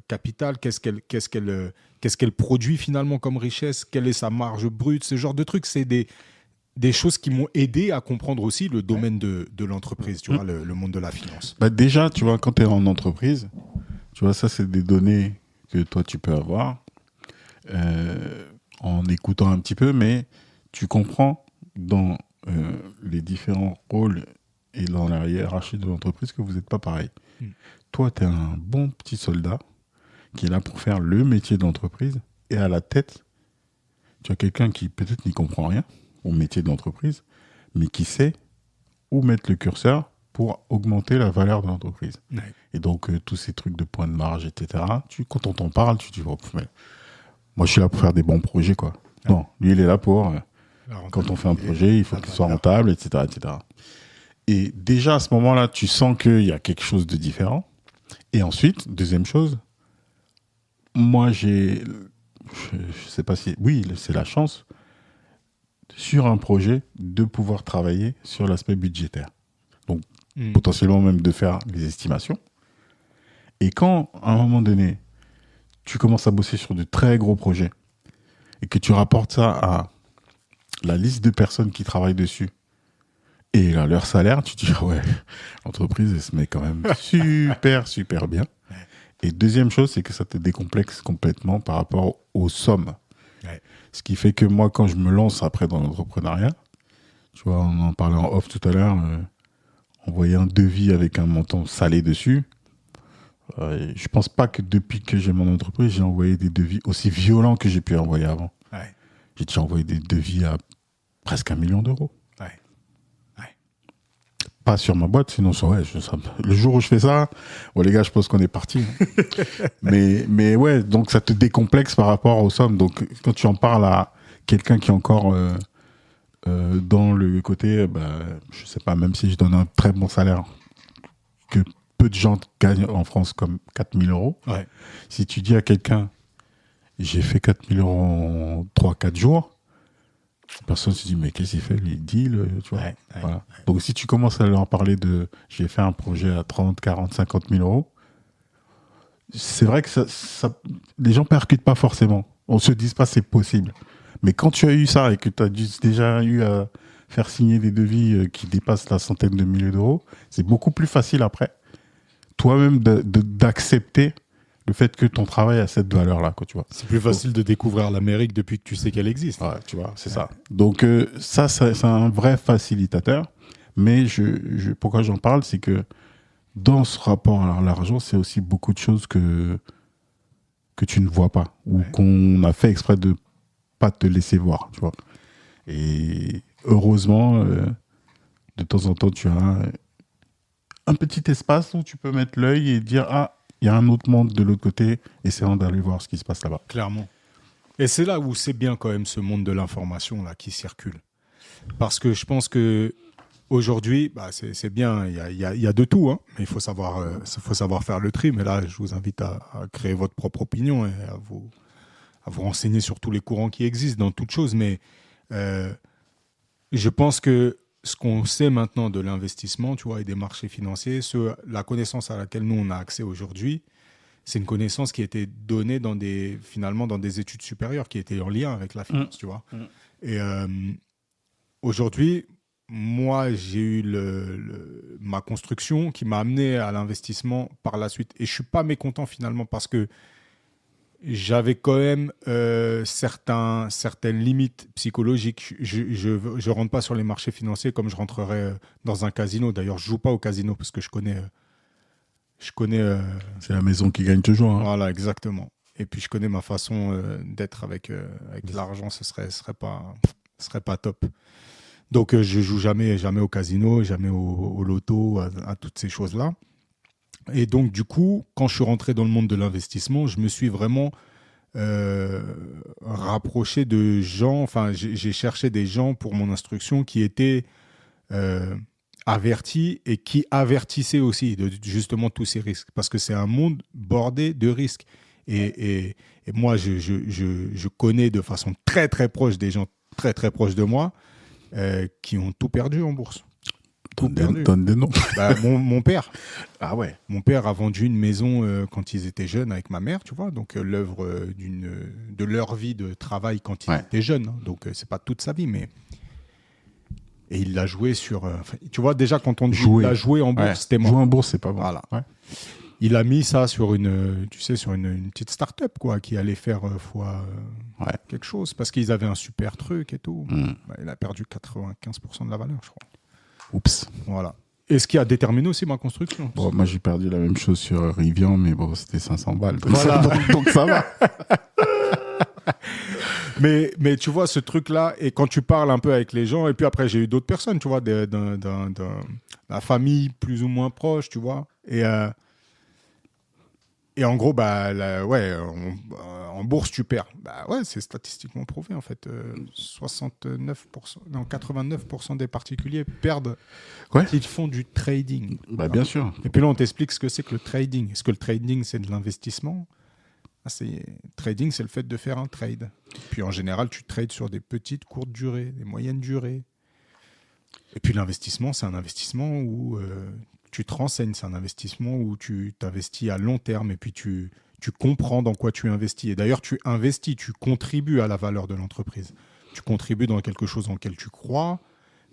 capital, qu'est-ce qu'elle produit finalement comme richesse, quelle est sa marge brute, ce genre de trucs. C'est des des choses qui m'ont aidé à comprendre aussi le domaine de l'entreprise, tu vois, le monde de la finance. Bah déjà, tu vois, quand tu es en entreprise, tu vois, ça, c'est des données que toi, tu peux avoir en écoutant un petit peu, mais tu comprends dans les différents rôles et dans la hiérarchie de l'entreprise que vous n'êtes pas pareil. Toi, tu es un bon petit soldat qui est là pour faire le métier de l'entreprise, et à la tête, tu as quelqu'un qui peut-être n'y comprend rien au métier de l'entreprise, mais qui sait où mettre le curseur pour augmenter la valeur de l'entreprise. Ouais. Et donc, tous ces trucs de points de marge, etc., quand on t'en parle, tu te dis, oh, mais moi, je suis là pour faire des bons projets, quoi. Ouais. Non, lui, il est là pour, quand on fait un projet, il faut qu'il soit rentable, etc., etc. Et déjà, à ce moment-là, tu sens qu'il y a quelque chose de différent. Et ensuite, deuxième chose, moi, je sais pas si... Oui, c'est la chance, sur un projet, de pouvoir travailler sur l'aspect budgétaire. Donc, potentiellement même de faire les estimations. Et quand, à un moment donné, tu commences à bosser sur de très gros projets et que tu rapportes ça à la liste de personnes qui travaillent dessus et à leur salaire, tu te dis, ouais, l'entreprise, elle se met quand même super, super bien. Et deuxième chose, c'est que ça te décomplexe complètement par rapport aux sommes. Ouais. Ce qui fait que moi, quand je me lance après dans l'entrepreneuriat, tu vois, on en parlait en off tout à l'heure, envoyer un devis avec un montant salé dessus, je pense pas que depuis que j'ai mon entreprise, j'ai envoyé des devis aussi violents que j'ai pu envoyer avant. Ouais. J'ai déjà envoyé des devis à presque 1 million d'euros. Ouais. Ouais. Pas sur ma boîte, sinon le jour où je fais ça, les gars, je pense qu'on est parti. mais ouais, donc ça te décomplexe par rapport aux sommes. Donc quand tu en parles à quelqu'un qui est encore dans le côté, je sais pas, même si je donne un très bon salaire, que peu de gens gagnent en France comme 4 000 euros. Ouais. Si tu dis à quelqu'un, j'ai fait 4 000 euros en 3-4 jours, personne se dit, mais qu'est-ce qu'il fait, lui, deal, tu vois. Ouais, voilà. Ouais. Donc, si tu commences à leur parler de, j'ai fait un projet à 30, 40, 50 000 euros, c'est vrai que les gens ne percutent pas forcément. On ne se dit pas c'est possible. Mais quand tu as eu ça et que tu as déjà eu à faire signer des devis qui dépassent la centaine de milliers d'euros, c'est beaucoup plus facile après, toi-même, d'accepter le fait que ton travail a cette valeur-là, quoi, tu vois. C'est plus facile de découvrir l'Amérique depuis que tu sais qu'elle existe. Ouais, tu vois, c'est ça. Donc, ça, c'est un vrai facilitateur. Mais pourquoi j'en parle, c'est que dans ce rapport à l'argent, c'est aussi beaucoup de choses que tu ne vois pas ou qu'on a fait exprès de pas te laisser voir, tu vois. Et heureusement, de temps en temps, tu as un petit espace où tu peux mettre l'œil et dire, ah, il y a un autre monde de l'autre côté, essayant d'aller voir ce qui se passe là-bas. Clairement. Et c'est là où c'est bien quand même ce monde de l'information là qui circule. Parce que je pense que aujourd'hui, c'est bien, il y a de tout, hein, mais il faut savoir faire le tri. Mais là, je vous invite à créer votre propre opinion et à vous renseigner sur tous les courants qui existent dans toute chose. Mais je pense que ce qu'on sait maintenant de l'investissement, tu vois, et des marchés financiers, la connaissance à laquelle nous on a accès aujourd'hui, c'est une connaissance qui a été donnée finalement dans des études supérieures qui étaient en lien avec la finance, tu vois. Et aujourd'hui, moi, j'ai eu ma construction qui m'a amené à l'investissement par la suite. Et je suis pas mécontent finalement parce que j'avais quand même certaines limites psychologiques. Je rentre pas sur les marchés financiers comme je rentrerais dans un casino. D'ailleurs, je joue pas au casino parce que je connais. C'est la maison qui gagne toujours. Hein. Voilà, exactement. Et puis je connais ma façon d'être avec l'argent. Ce serait pas top. Donc je joue jamais au casino, jamais au loto, à toutes ces choses-là. Et donc, du coup, quand je suis rentré dans le monde de l'investissement, je me suis vraiment rapproché de gens, enfin, j'ai cherché des gens pour mon instruction qui étaient avertis et qui avertissaient aussi de justement tous ces risques. Parce que c'est un monde bordé de risques. Et moi, je connais de façon très, très proche des gens très, très proches de moi qui ont tout perdu en bourse. Donne des noms. Mon père. Ah ouais. Mon père a vendu une maison quand ils étaient jeunes avec ma mère, tu vois. Donc l'œuvre de leur vie de travail quand ils étaient jeunes. Hein. Donc c'est pas toute sa vie, mais Et il l'a joué sur... tu vois, déjà, quand on dit Jouer. il l'a joué en bourse, Ouais. c'était mort. Jouer en bourse, c'est pas bon. Voilà. Ouais. Il a mis ça sur une petite start-up, quoi, qui allait faire fois Ouais. quelque chose, parce qu'ils avaient un super truc et tout. Mm. Bah, il a perdu 95% de la valeur, je crois. Oups. Voilà. Et ce qui a déterminé aussi ma construction. Bon, moi, j'ai perdu la même chose sur Rivian, mais bon, c'était 500 balles. Donc, Voilà. donc ça va. Mais tu vois, ce truc-là, et quand tu parles un peu avec les gens, et puis après, j'ai eu d'autres personnes, tu vois, la famille plus ou moins proche, tu vois. Et en gros, bah, en bourse, tu perds. Bah ouais, c'est statistiquement prouvé, en fait. 89% des particuliers perdent Ouais. quand ils font du trading. Bah, bien sûr. Et puis là, on t'explique ce que c'est que le trading. Est-ce que le trading, c'est de l'investissement ? Trading, c'est le fait de faire un trade. Et puis en général, tu trades sur des petites, courtes durées, des moyennes durées. Et puis l'investissement, c'est un investissement où tu te renseignes, c'est un investissement où tu t'investis à long terme et puis tu comprends dans quoi tu investis. Et d'ailleurs, tu investis, tu contribues à la valeur de l'entreprise. Tu contribues dans quelque chose en lequel tu crois,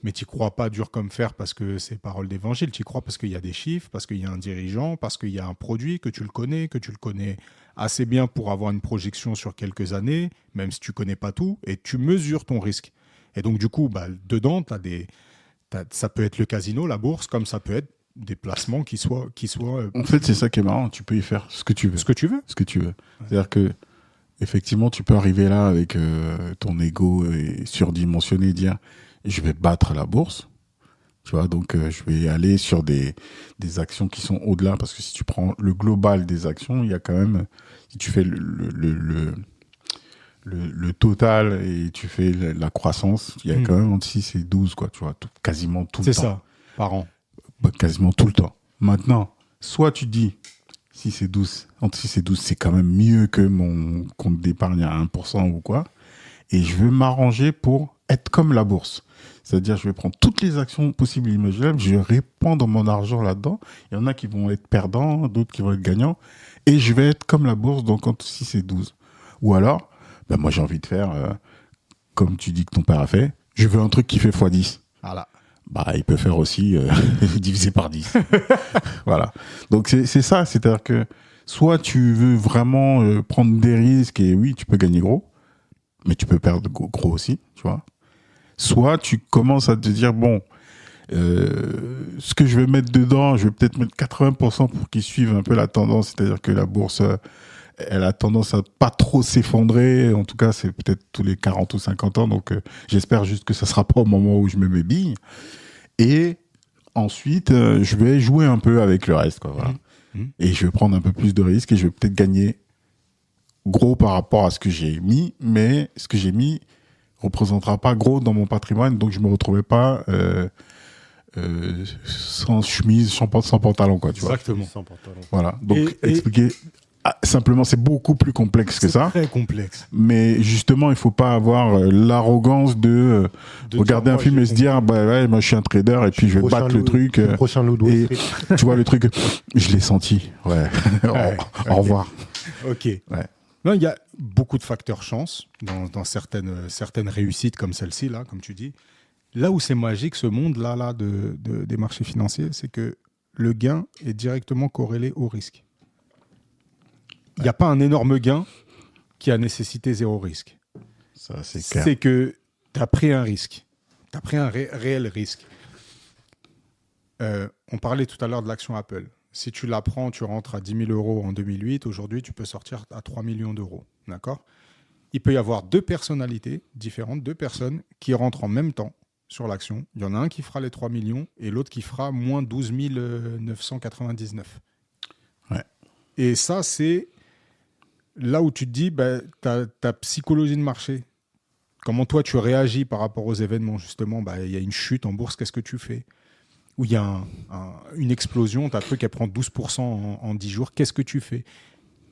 mais tu n'y crois pas dur comme fer parce que c'est parole d'évangile. Tu y crois parce qu'il y a des chiffres, parce qu'il y a un dirigeant, parce qu'il y a un produit, que tu le connais assez bien pour avoir une projection sur quelques années, même si tu ne connais pas tout, et tu mesures ton risque. Et donc, du coup, bah, dedans, ça peut être le casino, la bourse, comme ça peut être des placements qui soient En fait, c'est ça qui est marrant. Tu peux y faire ce que tu veux. ce que tu veux. Ce que tu veux. C'est-à-dire que, effectivement, tu peux arriver là avec ton ego surdimensionné et dire je vais battre la bourse. Tu vois, donc je vais aller sur des actions qui sont au-delà, parce que si tu prends le global des actions, il y a quand même, si tu fais le total et tu fais la croissance, il y a quand même entre 6 et 12, quoi, tu vois, quasiment tout le temps. C'est ça, par an. Bah, quasiment tout le temps. Maintenant, soit tu dis 6 et 12, entre 6 et 12, c'est quand même mieux que mon compte d'épargne à 1% ou quoi, et je veux m'arranger pour être comme la bourse. C'est-à-dire, je vais prendre toutes les actions possibles et imaginables, je vais répandre mon argent là-dedans. Il y en a qui vont être perdants, d'autres qui vont être gagnants. Et je vais être comme la bourse, donc entre 6 et 12. Ou alors, ben moi, j'ai envie de faire, comme tu dis que ton père a fait, je veux un truc qui fait x10. Voilà. Bah, il peut faire aussi divisé par 10. Voilà. Donc, c'est ça. C'est-à-dire que soit tu veux vraiment prendre des risques et oui, tu peux gagner gros, mais tu peux perdre gros aussi, tu vois. Soit tu commences à te dire, bon, ce que je vais mettre dedans, je vais peut-être mettre 80% pour qu'ils suivent un peu la tendance, c'est-à-dire que la bourse, elle a tendance à pas trop s'effondrer, en tout cas c'est peut-être tous les 40 ou 50 ans, donc j'espère juste que ça sera pas au moment où je mets mes billes. Et ensuite, je vais jouer un peu avec le reste, quoi, voilà. Et je vais prendre un peu plus de risques et je vais peut-être gagner gros par rapport à ce que j'ai mis, mais ce que j'ai mis représentera pas gros dans mon patrimoine, donc je me retrouvais pas sans chemise, sans pantalon, quoi, tu vois. Exactement. Sans pantalon. Voilà. Donc Et- expliquer simplement, c'est beaucoup plus complexe que ça. Très complexe. Mais justement, il faut pas avoir l'arrogance de regarder dire, un moi, film j'ai et se dire bah ouais, moi je suis un trader et puis je vais battre le truc. Prochain loup de Wall Et Street. tu vois le truc, je l'ai senti. Ouais. Au revoir. Ok. Ouais. Non, il y a beaucoup de facteurs chance dans certaines réussites comme celle-ci, là, comme tu dis. Là où c'est magique, ce monde-là des marchés financiers, c'est que le gain est directement corrélé au risque. Il n'y a pas un énorme gain qui a nécessité zéro risque. Ça, c'est clair. C'est que tu as pris un risque. Tu as pris un réel risque. On parlait tout à l'heure de l'action Apple. Si tu la prends, tu rentres à 10 000 euros en 2008. Aujourd'hui, tu peux sortir à 3 millions d'euros. D'accord ? Il peut y avoir deux personnalités différentes, deux personnes qui rentrent en même temps sur l'action. Il y en a un qui fera les 3 millions et l'autre qui fera moins 12 999. Ouais. Et ça, c'est là où tu te dis, bah, ta psychologie de marché. Comment toi, tu réagis par rapport aux événements, justement. Bah, y a une chute en bourse, qu'est-ce que tu fais ? Ou il y a une explosion, tu as un truc qui prend 12% en 10 jours, qu'est-ce que tu fais ?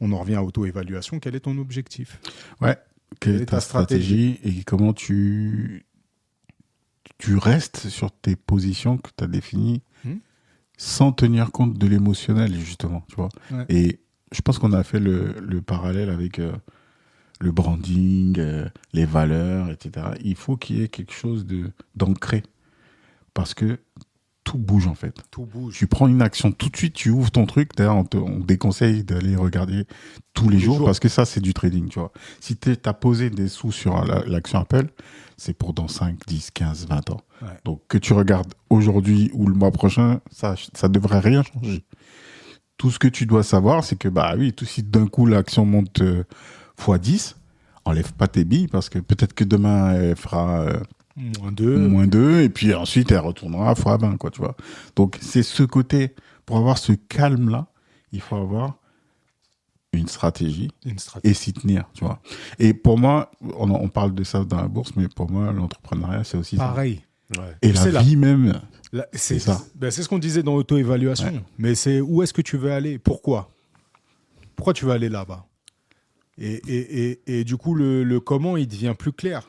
On en revient à auto-évaluation, quel est ton objectif ? Ouais. Quelle est ta stratégie et comment tu restes sur tes positions que tu as définies sans tenir compte de l'émotionnel, justement, tu vois. Ouais. Et je pense qu'on a fait le parallèle avec le branding, les valeurs, etc. Il faut qu'il y ait quelque chose d'ancré. parce que tout bouge en fait. Tout bouge. Tu prends une action tout de suite, tu ouvres ton truc. D'ailleurs, on déconseille d'aller regarder tous les jours parce que ça, c'est du trading, tu vois. Si tu as posé des sous sur l'action Apple, c'est pour dans 5, 10, 15, 20 ans. Ouais. Donc, que tu regardes aujourd'hui ou le mois prochain, ça devrait rien changer. Tout ce que tu dois savoir, c'est que, bah oui, si d'un coup l'action monte x10, enlève pas tes billes parce que peut-être que demain, elle fera... -2, et puis ensuite elle retournera x20, quoi, tu vois. Donc c'est ce côté, pour avoir ce calme-là, il faut avoir une stratégie et s'y tenir, tu vois. Et pour moi, on parle de ça dans la bourse, mais pour moi, l'entrepreneuriat, c'est aussi pareil. Ça. Ouais. Et la vie même, c'est ça. Ben, c'est ce qu'on disait dans l'auto-évaluation. Ouais. Mais c'est où est-ce que tu veux aller ? Pourquoi tu veux aller là-bas ? Et du coup, le comment, il devient plus clair.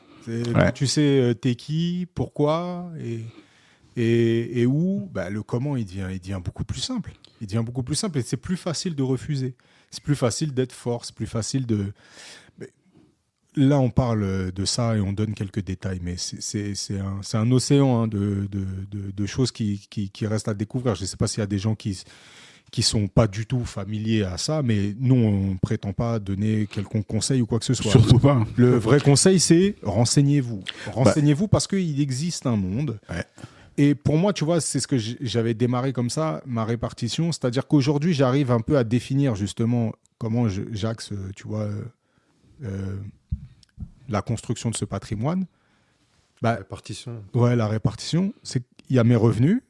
Tu sais, t'es qui, pourquoi et où, bah, le comment, il devient beaucoup plus simple. Il devient beaucoup plus simple et c'est plus facile de refuser. C'est plus facile d'être fort, c'est plus facile de... Mais là, on parle de ça et on donne quelques détails, mais c'est un océan de choses qui restent à découvrir. Je ne sais pas s'il y a des gens qui sont pas du tout familiers à ça, mais nous, on prétend pas donner quelconque conseil ou quoi que ce soit. Surtout pas. Le vrai conseil, c'est renseignez-vous. Renseignez-vous parce qu'il existe un monde. Ouais. Et pour moi, tu vois, c'est ce que j'avais démarré comme ça, ma répartition. C'est-à-dire qu'aujourd'hui, j'arrive un peu à définir justement comment j'axe, tu vois, la construction de ce patrimoine. La répartition. Ouais, la répartition. C'est qu'il y a mes revenus,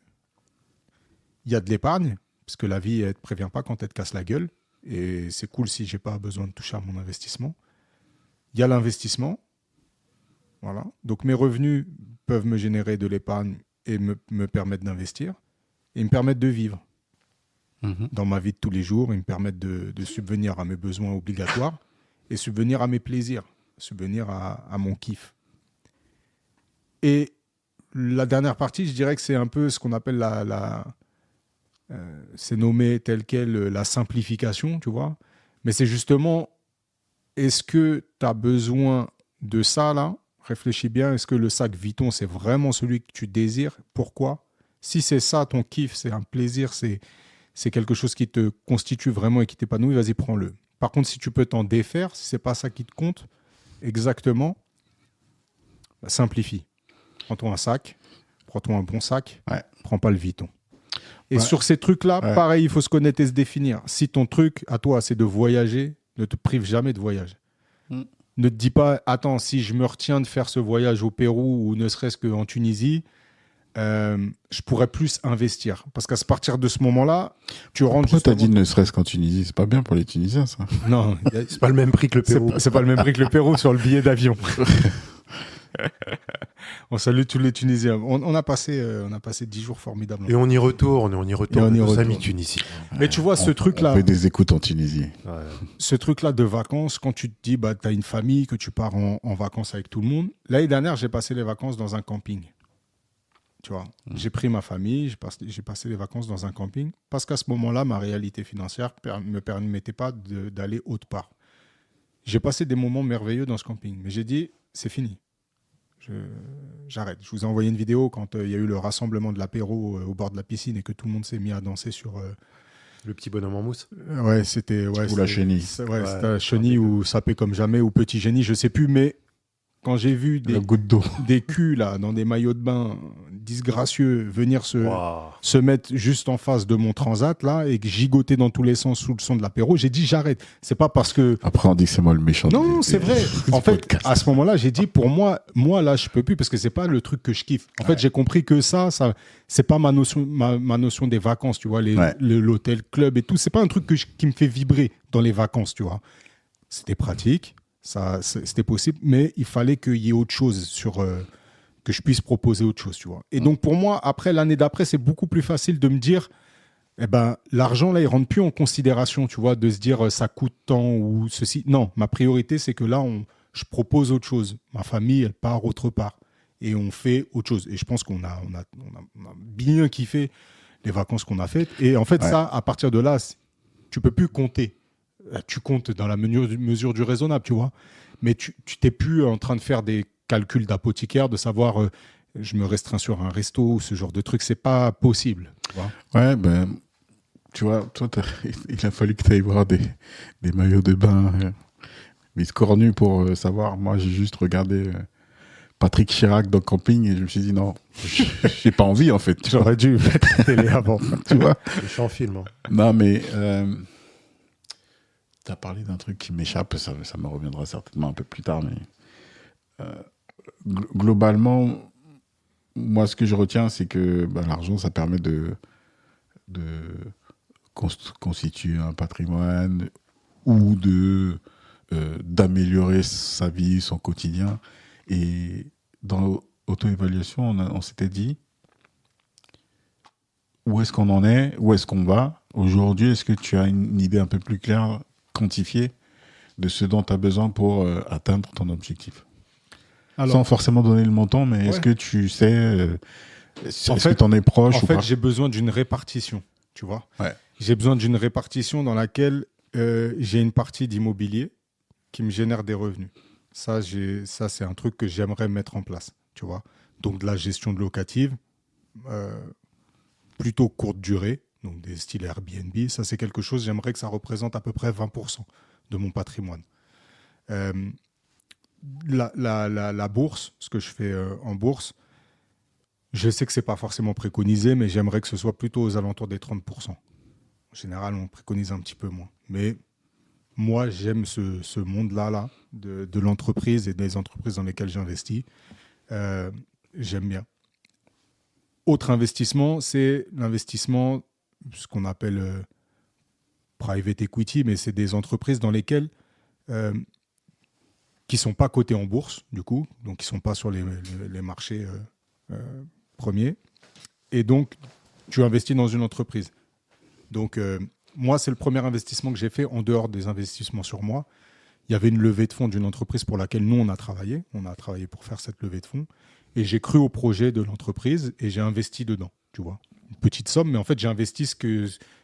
il y a de l'épargne, parce que la vie, elle ne te prévient pas quand elle te casse la gueule. Et c'est cool si je n'ai pas besoin de toucher à mon investissement. Il y a l'investissement. Voilà. Donc, mes revenus peuvent me générer de l'épargne et me permettre d'investir. Et ils me permettent de vivre. Dans ma vie de tous les jours, ils me permettent de subvenir à mes besoins obligatoires et subvenir à mes plaisirs, subvenir à mon kiff. Et la dernière partie, je dirais que c'est un peu ce qu'on appelle c'est nommé tel quel la simplification, tu vois. Mais c'est justement, est-ce que tu as besoin de ça, là ? Réfléchis bien, est-ce que le sac Vuitton, c'est vraiment celui que tu désires ? Pourquoi ? Si c'est ça, ton kiff, c'est un plaisir, c'est quelque chose qui te constitue vraiment et qui t'épanouit, vas-y, prends-le. Par contre, si tu peux t'en défaire, si c'est pas ça qui te compte, exactement, bah, simplifie. Prends-toi un sac, prends-toi un bon sac, prends pas le Vuitton. Et sur ces trucs-là, pareil, il faut se connaître et se définir. Si ton truc, à toi, c'est de voyager, ne te prive jamais de voyage. Ne te dis pas, attends, si je me retiens de faire ce voyage au Pérou ou ne serait-ce qu'en Tunisie, je pourrais plus investir. Parce qu'à partir de ce moment-là, tu rentres... Pourquoi t'as dit ne serait-ce qu'en Tunisie ? C'est pas bien pour les Tunisiens, ça. Non, c'est pas le même prix que le Pérou. C'est pas le même prix que le Pérou sur le billet d'avion. On salue tous les Tunisiens. On a passé 10 jours formidables. Et on y retourne, nos amis tunisiens. Mais tu vois, ce truc-là... On fait des écoutes en Tunisie. Ouais. Ce truc-là de vacances, quand tu te dis, bah, tu as une famille, que tu pars en vacances avec tout le monde. L'année dernière, j'ai passé les vacances dans un camping. Tu vois, j'ai pris ma famille, j'ai passé les vacances dans un camping parce qu'à ce moment-là, ma réalité financière ne me permettait pas d'aller autre part. J'ai passé des moments merveilleux dans ce camping, mais j'ai dit, c'est fini. J'arrête. Je vous ai envoyé une vidéo quand il y a eu le rassemblement de l'apéro au bord de la piscine et que tout le monde s'est mis à danser sur... Le petit bonhomme en mousse. Ouais, c'était... ou la chenille. C'était la chenille ou sapé comme jamais ou petit génie, je sais plus, mais... Quand j'ai vu des culs là, dans des maillots de bain disgracieux venir se mettre juste en face de mon transat là, et gigoter dans tous les sens sous le son de l'apéro, j'ai dit j'arrête. C'est pas parce que... Après on dit que c'est moi le méchant. Non, c'est vrai. En fait, à ce moment-là, j'ai dit pour moi là, je peux plus parce que c'est pas le truc que je kiffe. En fait, j'ai compris que ça c'est pas ma notion des vacances, tu vois, l'hôtel club et tout. C'est pas un truc qui me fait vibrer dans les vacances, tu vois. C'était pratique. Ça, c'était possible, mais il fallait qu'il y ait autre chose que je puisse proposer autre chose, tu vois. Et donc, pour moi, après, l'année d'après, c'est beaucoup plus facile de me dire, eh ben, l'argent, là, il ne rentre plus en considération, tu vois, de se dire, ça coûte tant ou ceci. Non, ma priorité, c'est que là, je propose autre chose. Ma famille, elle part autre part. Et on fait autre chose. Et je pense qu'on a bien kiffé les vacances qu'on a faites. Et en fait, ça, à partir de là, tu ne peux plus compter. Tu comptes dans la mesure du raisonnable, tu vois. Mais tu n'es plus en train de faire des calculs d'apothicaire, de savoir je me restreins sur un resto ou ce genre de truc. C'est pas possible. Tu vois. Ouais, ben, tu vois, toi, il a fallu que tu ailles voir des maillots de bain cornus pour savoir. Moi, j'ai juste regardé Patrick Chirac dans Camping et je me suis dit non, j'ai pas envie en fait. J'aurais dû mettre la télé avant. Tu vois. Je suis en film. Hein. Non, mais tu as parlé d'un truc qui m'échappe, ça me reviendra certainement un peu plus tard, mais globalement, moi, ce que je retiens, c'est que l'argent, ça permet de constituer un patrimoine ou d'améliorer sa vie, son quotidien. Et dans l'auto-évaluation, on s'était dit où est-ce qu'on en est, où est-ce qu'on va. Aujourd'hui, est-ce que tu as une idée un peu plus claire, quantifiée, de ce dont tu as besoin pour atteindre ton objectif? Alors, sans forcément donner le montant, mais est-ce que tu sais, est-ce que tu en es proche ou pas? En fait, j'ai besoin d'une répartition, tu vois. Ouais. J'ai besoin d'une répartition dans laquelle j'ai une partie d'immobilier qui me génère des revenus. Ça, c'est un truc que j'aimerais mettre en place, tu vois. Donc, de la gestion de locative, plutôt courte durée, donc des styles Airbnb. Ça, c'est quelque chose, j'aimerais que ça représente à peu près 20% de mon patrimoine. La bourse, ce que je fais en bourse, je sais que ce n'est pas forcément préconisé, mais j'aimerais que ce soit plutôt aux alentours des 30%. En général, on préconise un petit peu moins. Mais moi, j'aime ce monde-là de l'entreprise et des entreprises dans lesquelles j'investis. J'aime bien. Autre investissement, c'est l'investissement, ce qu'on appelle private equity, mais c'est des entreprises dans lesquelles qui ne sont pas cotées en bourse, du coup, donc qui ne sont pas sur les marchés premiers. Et donc, tu investis dans une entreprise. Donc, moi, c'est le premier investissement que j'ai fait en dehors des investissements sur moi. Il y avait une levée de fonds d'une entreprise pour laquelle nous, on a travaillé. On a travaillé pour faire cette levée de fonds. Et j'ai cru au projet de l'entreprise et j'ai investi dedans, tu vois. Une petite somme, mais en fait, j'ai investi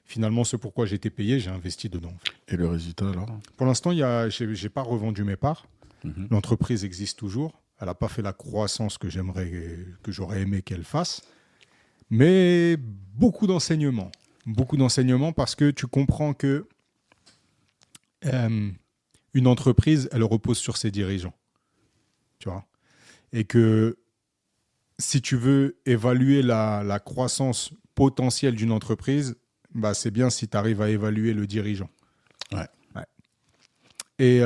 finalement, ce pourquoi j'ai été payé, j'ai investi dedans. En fait. Et le résultat, alors? Pour l'instant, je n'ai pas revendu mes parts. Mm-hmm. L'entreprise existe toujours. Elle n'a pas fait la croissance que j'aurais aimé qu'elle fasse. Mais beaucoup d'enseignements. Beaucoup d'enseignements parce que tu comprends que une entreprise, elle repose sur ses dirigeants. Tu vois. Et que si tu veux évaluer la croissance potentielle d'une entreprise, c'est bien si tu arrives à évaluer le dirigeant. Ouais. Et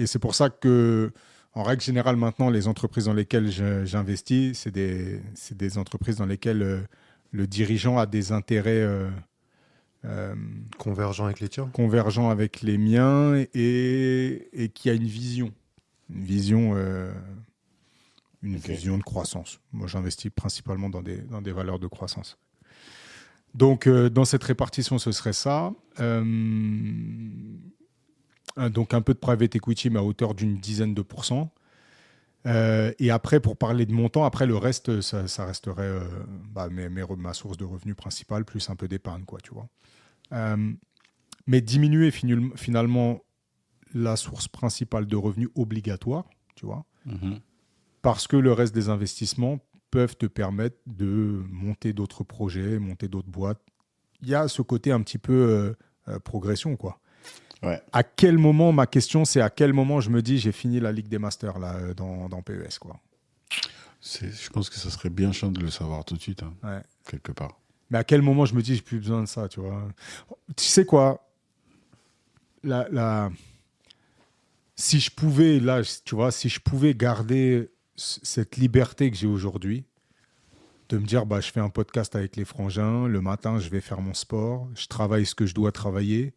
c'est pour ça que, en règle générale, maintenant, les entreprises dans lesquelles j'investis, c'est des entreprises dans lesquelles le dirigeant a des intérêts convergents avec les tiens. Convergents avec les miens et qui a une vision. Une vision de croissance. Moi, j'investis principalement dans des valeurs de croissance. Donc, dans cette répartition, ce serait ça. Donc, un peu de private equity, mais à hauteur d'une dizaine de pourcents. Et après, pour parler de montant, après, le reste, ça resterait ma source de revenus principale, plus un peu d'épargne, quoi, tu vois. Mais diminuer finalement la source principale de revenus obligatoire, tu vois. Mm-hmm. Parce que le reste des investissements peuvent te permettre de monter d'autres projets, monter d'autres boîtes. Il y a ce côté un petit peu progression, quoi. Ouais. À quel moment, ma question, c'est à quel moment je me dis j'ai fini la Ligue des Masters là, dans PES, quoi. Je pense que ça serait bien chiant de le savoir tout de suite, hein, Ouais. quelque part. Mais à quel moment je me dis j'ai plus besoin de ça, tu vois. Tu sais quoi, si je pouvais, là, tu vois, si je pouvais garder cette liberté que j'ai aujourd'hui, de me dire, je fais un podcast avec les frangins, le matin, je vais faire mon sport, je travaille ce que je dois travailler,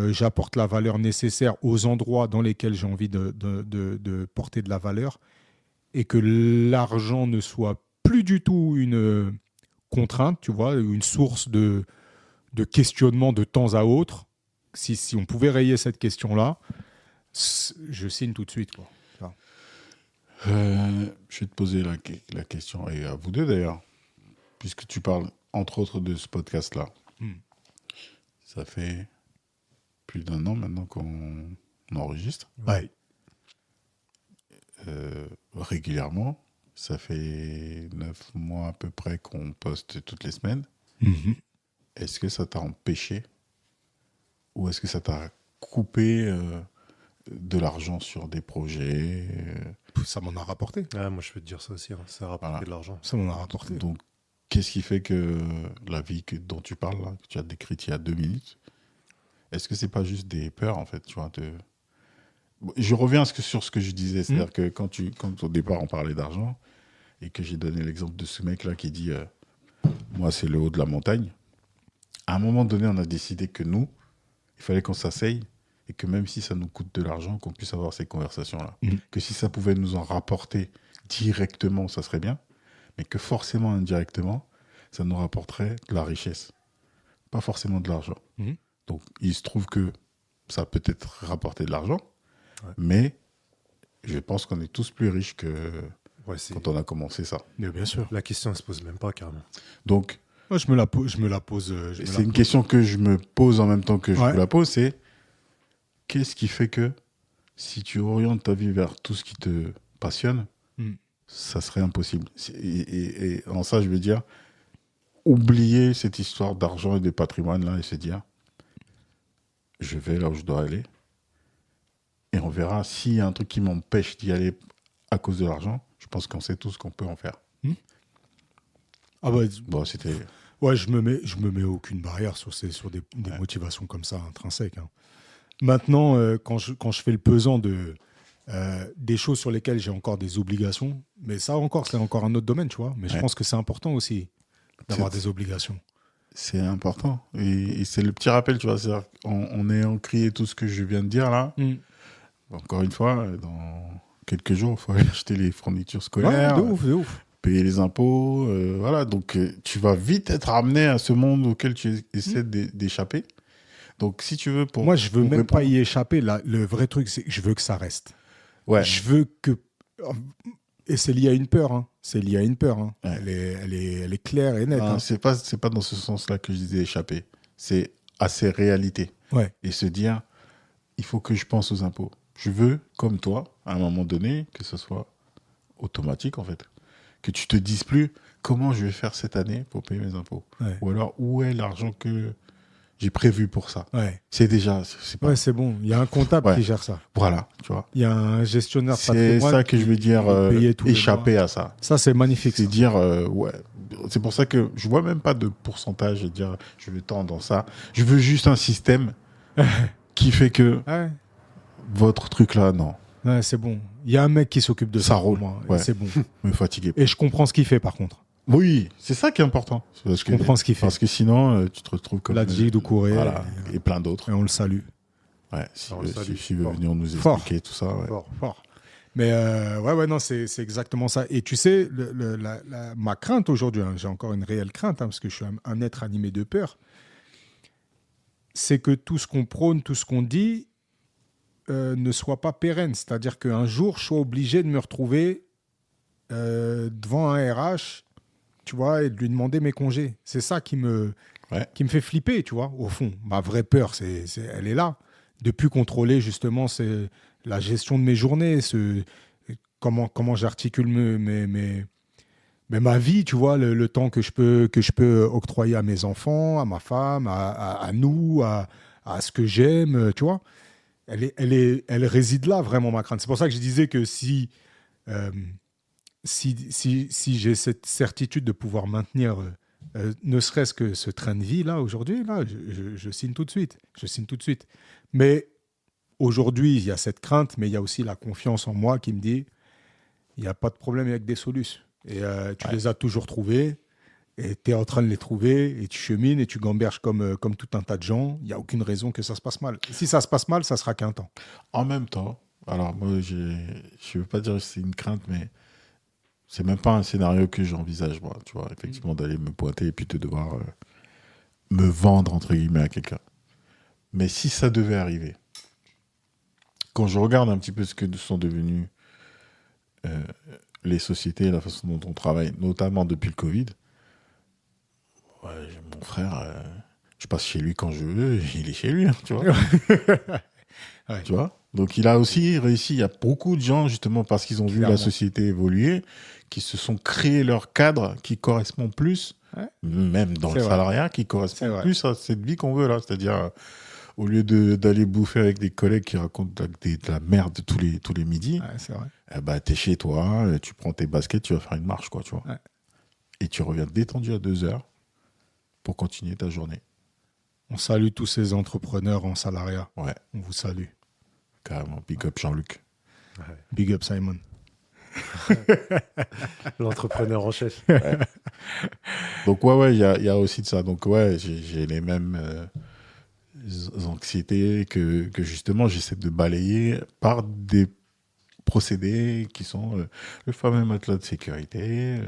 j'apporte la valeur nécessaire aux endroits dans lesquels j'ai envie de porter de la valeur, et que l'argent ne soit plus du tout une contrainte, tu vois, une source de questionnement de temps à autre. Si on pouvait rayer cette question-là, je signe tout de suite, quoi. Je vais te poser la question, et à vous deux d'ailleurs, puisque tu parles entre autres de ce podcast-là. Ça fait plus d'1 an maintenant qu'on enregistre. Ouais. Régulièrement. Ça fait 9 mois à peu près qu'on poste toutes les semaines. Est-ce que ça t'a empêché ou est-ce que ça t'a coupé de l'argent sur des projets Ça m'en a rapporté. Ah, moi, je peux te dire ça aussi. Hein. Ça a rapporté de l'argent. Ça m'en a rapporté. Donc, qu'est-ce qui fait que la vie dont tu parles, là, que tu as décrite il y a 2 minutes, est-ce que c'est pas juste des peurs, en fait, tu vois, Je reviens sur ce que je disais, c'est-à-dire que quand au départ on parlait d'argent et que j'ai donné l'exemple de ce mec-là qui dit moi c'est le haut de la montagne, à un moment donné on a décidé que nous, il fallait qu'on s'asseye et que même si ça nous coûte de l'argent, qu'on puisse avoir ces conversations-là. Que si ça pouvait nous en rapporter directement, ça serait bien, mais que forcément indirectement, ça nous rapporterait de la richesse, pas forcément de l'argent. Donc il se trouve que ça a peut-être rapporté de l'argent, mais je pense qu'on est tous plus riches que quand on a commencé ça. Mais bien sûr. La question ne se pose même pas, carrément. Donc, moi, je me la pose. C'est une question que je me pose en même temps que je vous la pose, c'est qu'est-ce qui fait que si tu orientes ta vie vers tout ce qui te passionne, ça serait impossible. Et en ça, je veux dire, oublier cette histoire d'argent et de patrimoine-là et se dire, je vais là où je dois aller. Et on verra s'il y a un truc qui m'empêche d'y aller à cause de l'argent. Je pense qu'on sait tous qu'on peut en faire. Ah bah, bon, c'était... Ouais, je me mets aucune barrière sur des motivations comme ça, intrinsèques. Hein. Maintenant, quand je fais le pesant des choses sur lesquelles j'ai encore des obligations, mais ça encore, c'est encore un autre domaine, tu vois. Mais je pense que c'est important aussi d'avoir des obligations. C'est important. Et c'est le petit rappel, tu vois. C'est-à-dire on est ancré tout ce que je viens de dire là. Encore une fois, dans quelques jours, il faut aller acheter les fournitures scolaires. Ouais, de ouf. Payer les impôts. Voilà. Donc, tu vas vite être amené à ce monde auquel tu essaies d'échapper. Donc, si tu veux... Moi, je veux même pas y échapper. Là, le vrai truc, c'est que je veux que ça reste. Ouais. Je veux que... Et c'est lié à une peur. Hein. C'est lié à une peur. Hein. Ouais. Elle est claire et nette. Non, hein. c'est pas dans ce sens-là que je disais échapper. C'est à ces réalités. Ouais. Et se dire, il faut que je pense aux impôts. Je veux, comme toi, à un moment donné, que ce soit automatique, en fait. Que tu te dises plus comment je vais faire cette année pour payer mes impôts. Ouais. Ou alors, où est l'argent que j'ai prévu pour ça. Ouais. C'est déjà... C'est pas... Ouais, c'est bon. Il y a un comptable qui gère ça. Voilà, tu vois. Il y a un gestionnaire patrimoine. C'est ça que je veux dire, échapper à ça. Ça, c'est magnifique. C'est dire, ouais... C'est pour ça que je vois même pas de pourcentage, je veux dire, je veux tendre dans ça. Je veux juste un système qui fait que votre truc là, non. Ouais, c'est bon. Il y a un mec qui s'occupe de ça. Ça roule. Moi. Ouais. C'est bon. Me fatiguer. Et je comprends ce qu'il fait, par contre. Oui, c'est ça qui est important. Je comprends ce qu'il fait. Parce que sinon, tu te retrouves comme... Ladji, Doucouré. Voilà, et plein d'autres. Et on le salue. Ouais, si veut venir nous expliquer tout ça. Ouais. Fort. Mais non, c'est exactement ça. Et tu sais, ma crainte aujourd'hui, hein, j'ai encore une réelle crainte, hein, parce que je suis un être animé de peur, c'est que tout ce qu'on prône, tout ce qu'on dit, ne soit pas pérenne. C'est-à-dire qu'un jour, je sois obligé de me retrouver devant un RH, tu vois, et de lui demander mes congés. C'est ça qui me fait flipper, tu vois, au fond. Ma vraie peur, elle est là. De plus contrôler, justement, c'est la gestion de mes journées, comment j'articule ma vie, tu vois, le temps que je peux octroyer à mes enfants, à ma femme, à nous, à ce que j'aime, tu vois. Elle réside là, vraiment, ma crainte. C'est pour ça que je disais que si j'ai cette certitude de pouvoir maintenir ne serait-ce que ce train de vie là aujourd'hui, là, je signe tout de suite. Mais aujourd'hui, il y a cette crainte, mais il y a aussi la confiance en moi qui me dit il n'y a pas de problème avec des solutions. Et tu les as toujours trouvés, et tu es en train de les trouver, et tu chemines, et tu gamberges comme tout un tas de gens. Il n'y a aucune raison que ça se passe mal. Si ça se passe mal, ça sera qu'un temps. En même temps, alors moi, je ne veux pas dire que c'est une crainte, mais c'est même pas un scénario que j'envisage, moi, tu vois, effectivement, d'aller me pointer et puis de devoir me vendre, entre guillemets, à quelqu'un. Mais si ça devait arriver, quand je regarde un petit peu ce que sont devenues les sociétés, la façon dont on travaille, notamment depuis le Covid, mon frère, je passe chez lui quand je veux, il est chez lui, hein, tu vois. Tu vois ? Donc il a aussi réussi. Il y a beaucoup de gens, justement, parce qu'ils ont vu Clairement. la société évoluer, qui se sont créés leur cadre qui correspond plus, Ouais. même dans C'est le vrai. salariat, qui C'est correspond vrai. plus à cette vie qu'on veut là. C'est-à-dire, au lieu d'aller bouffer avec des collègues qui racontent de la merde tous les midis, Ouais, c'est vrai. t'es chez toi, tu prends tes baskets, tu vas faire une marche, quoi, tu vois. Ouais. Et tu reviens détendu à 2 heures pour continuer ta journée. On salue tous ces entrepreneurs en salariat. Ouais, On vous salue. carrément. Big up Jean-Luc. Big up Simon. L'entrepreneur en chef. Donc ouais, il y a aussi de ça. Donc ouais, j'ai les mêmes anxiétés que justement j'essaie de balayer par des procédés qui sont le fameux matelas de sécurité,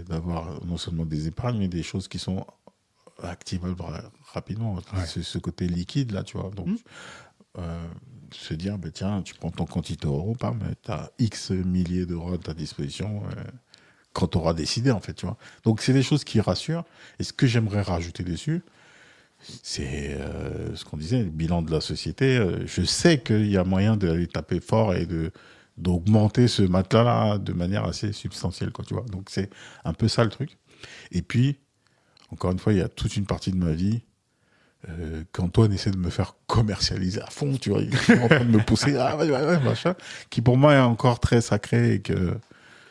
d'avoir non seulement des épargnes, mais des choses qui sont activables rapidement. Ouais. Ce côté liquide là, tu vois. Donc se dire, tiens, tu prends ton compte Euro, tu as X milliers d'euros à ta disposition quand tu auras décidé, en fait, tu vois. Donc, c'est des choses qui rassurent. Et ce que j'aimerais rajouter dessus, c'est ce qu'on disait, le bilan de la société. Je sais qu'il y a moyen d'aller taper fort et d'augmenter ce matelas-là de manière assez substantielle, quoi, tu vois. Donc, c'est un peu ça le truc. Et puis, encore une fois, il y a toute une partie de ma vie qu'Antoine essaie de me faire commercialiser à fond, tu vois, il est en train de me pousser, ouais, machin, qui pour moi est encore très sacré et que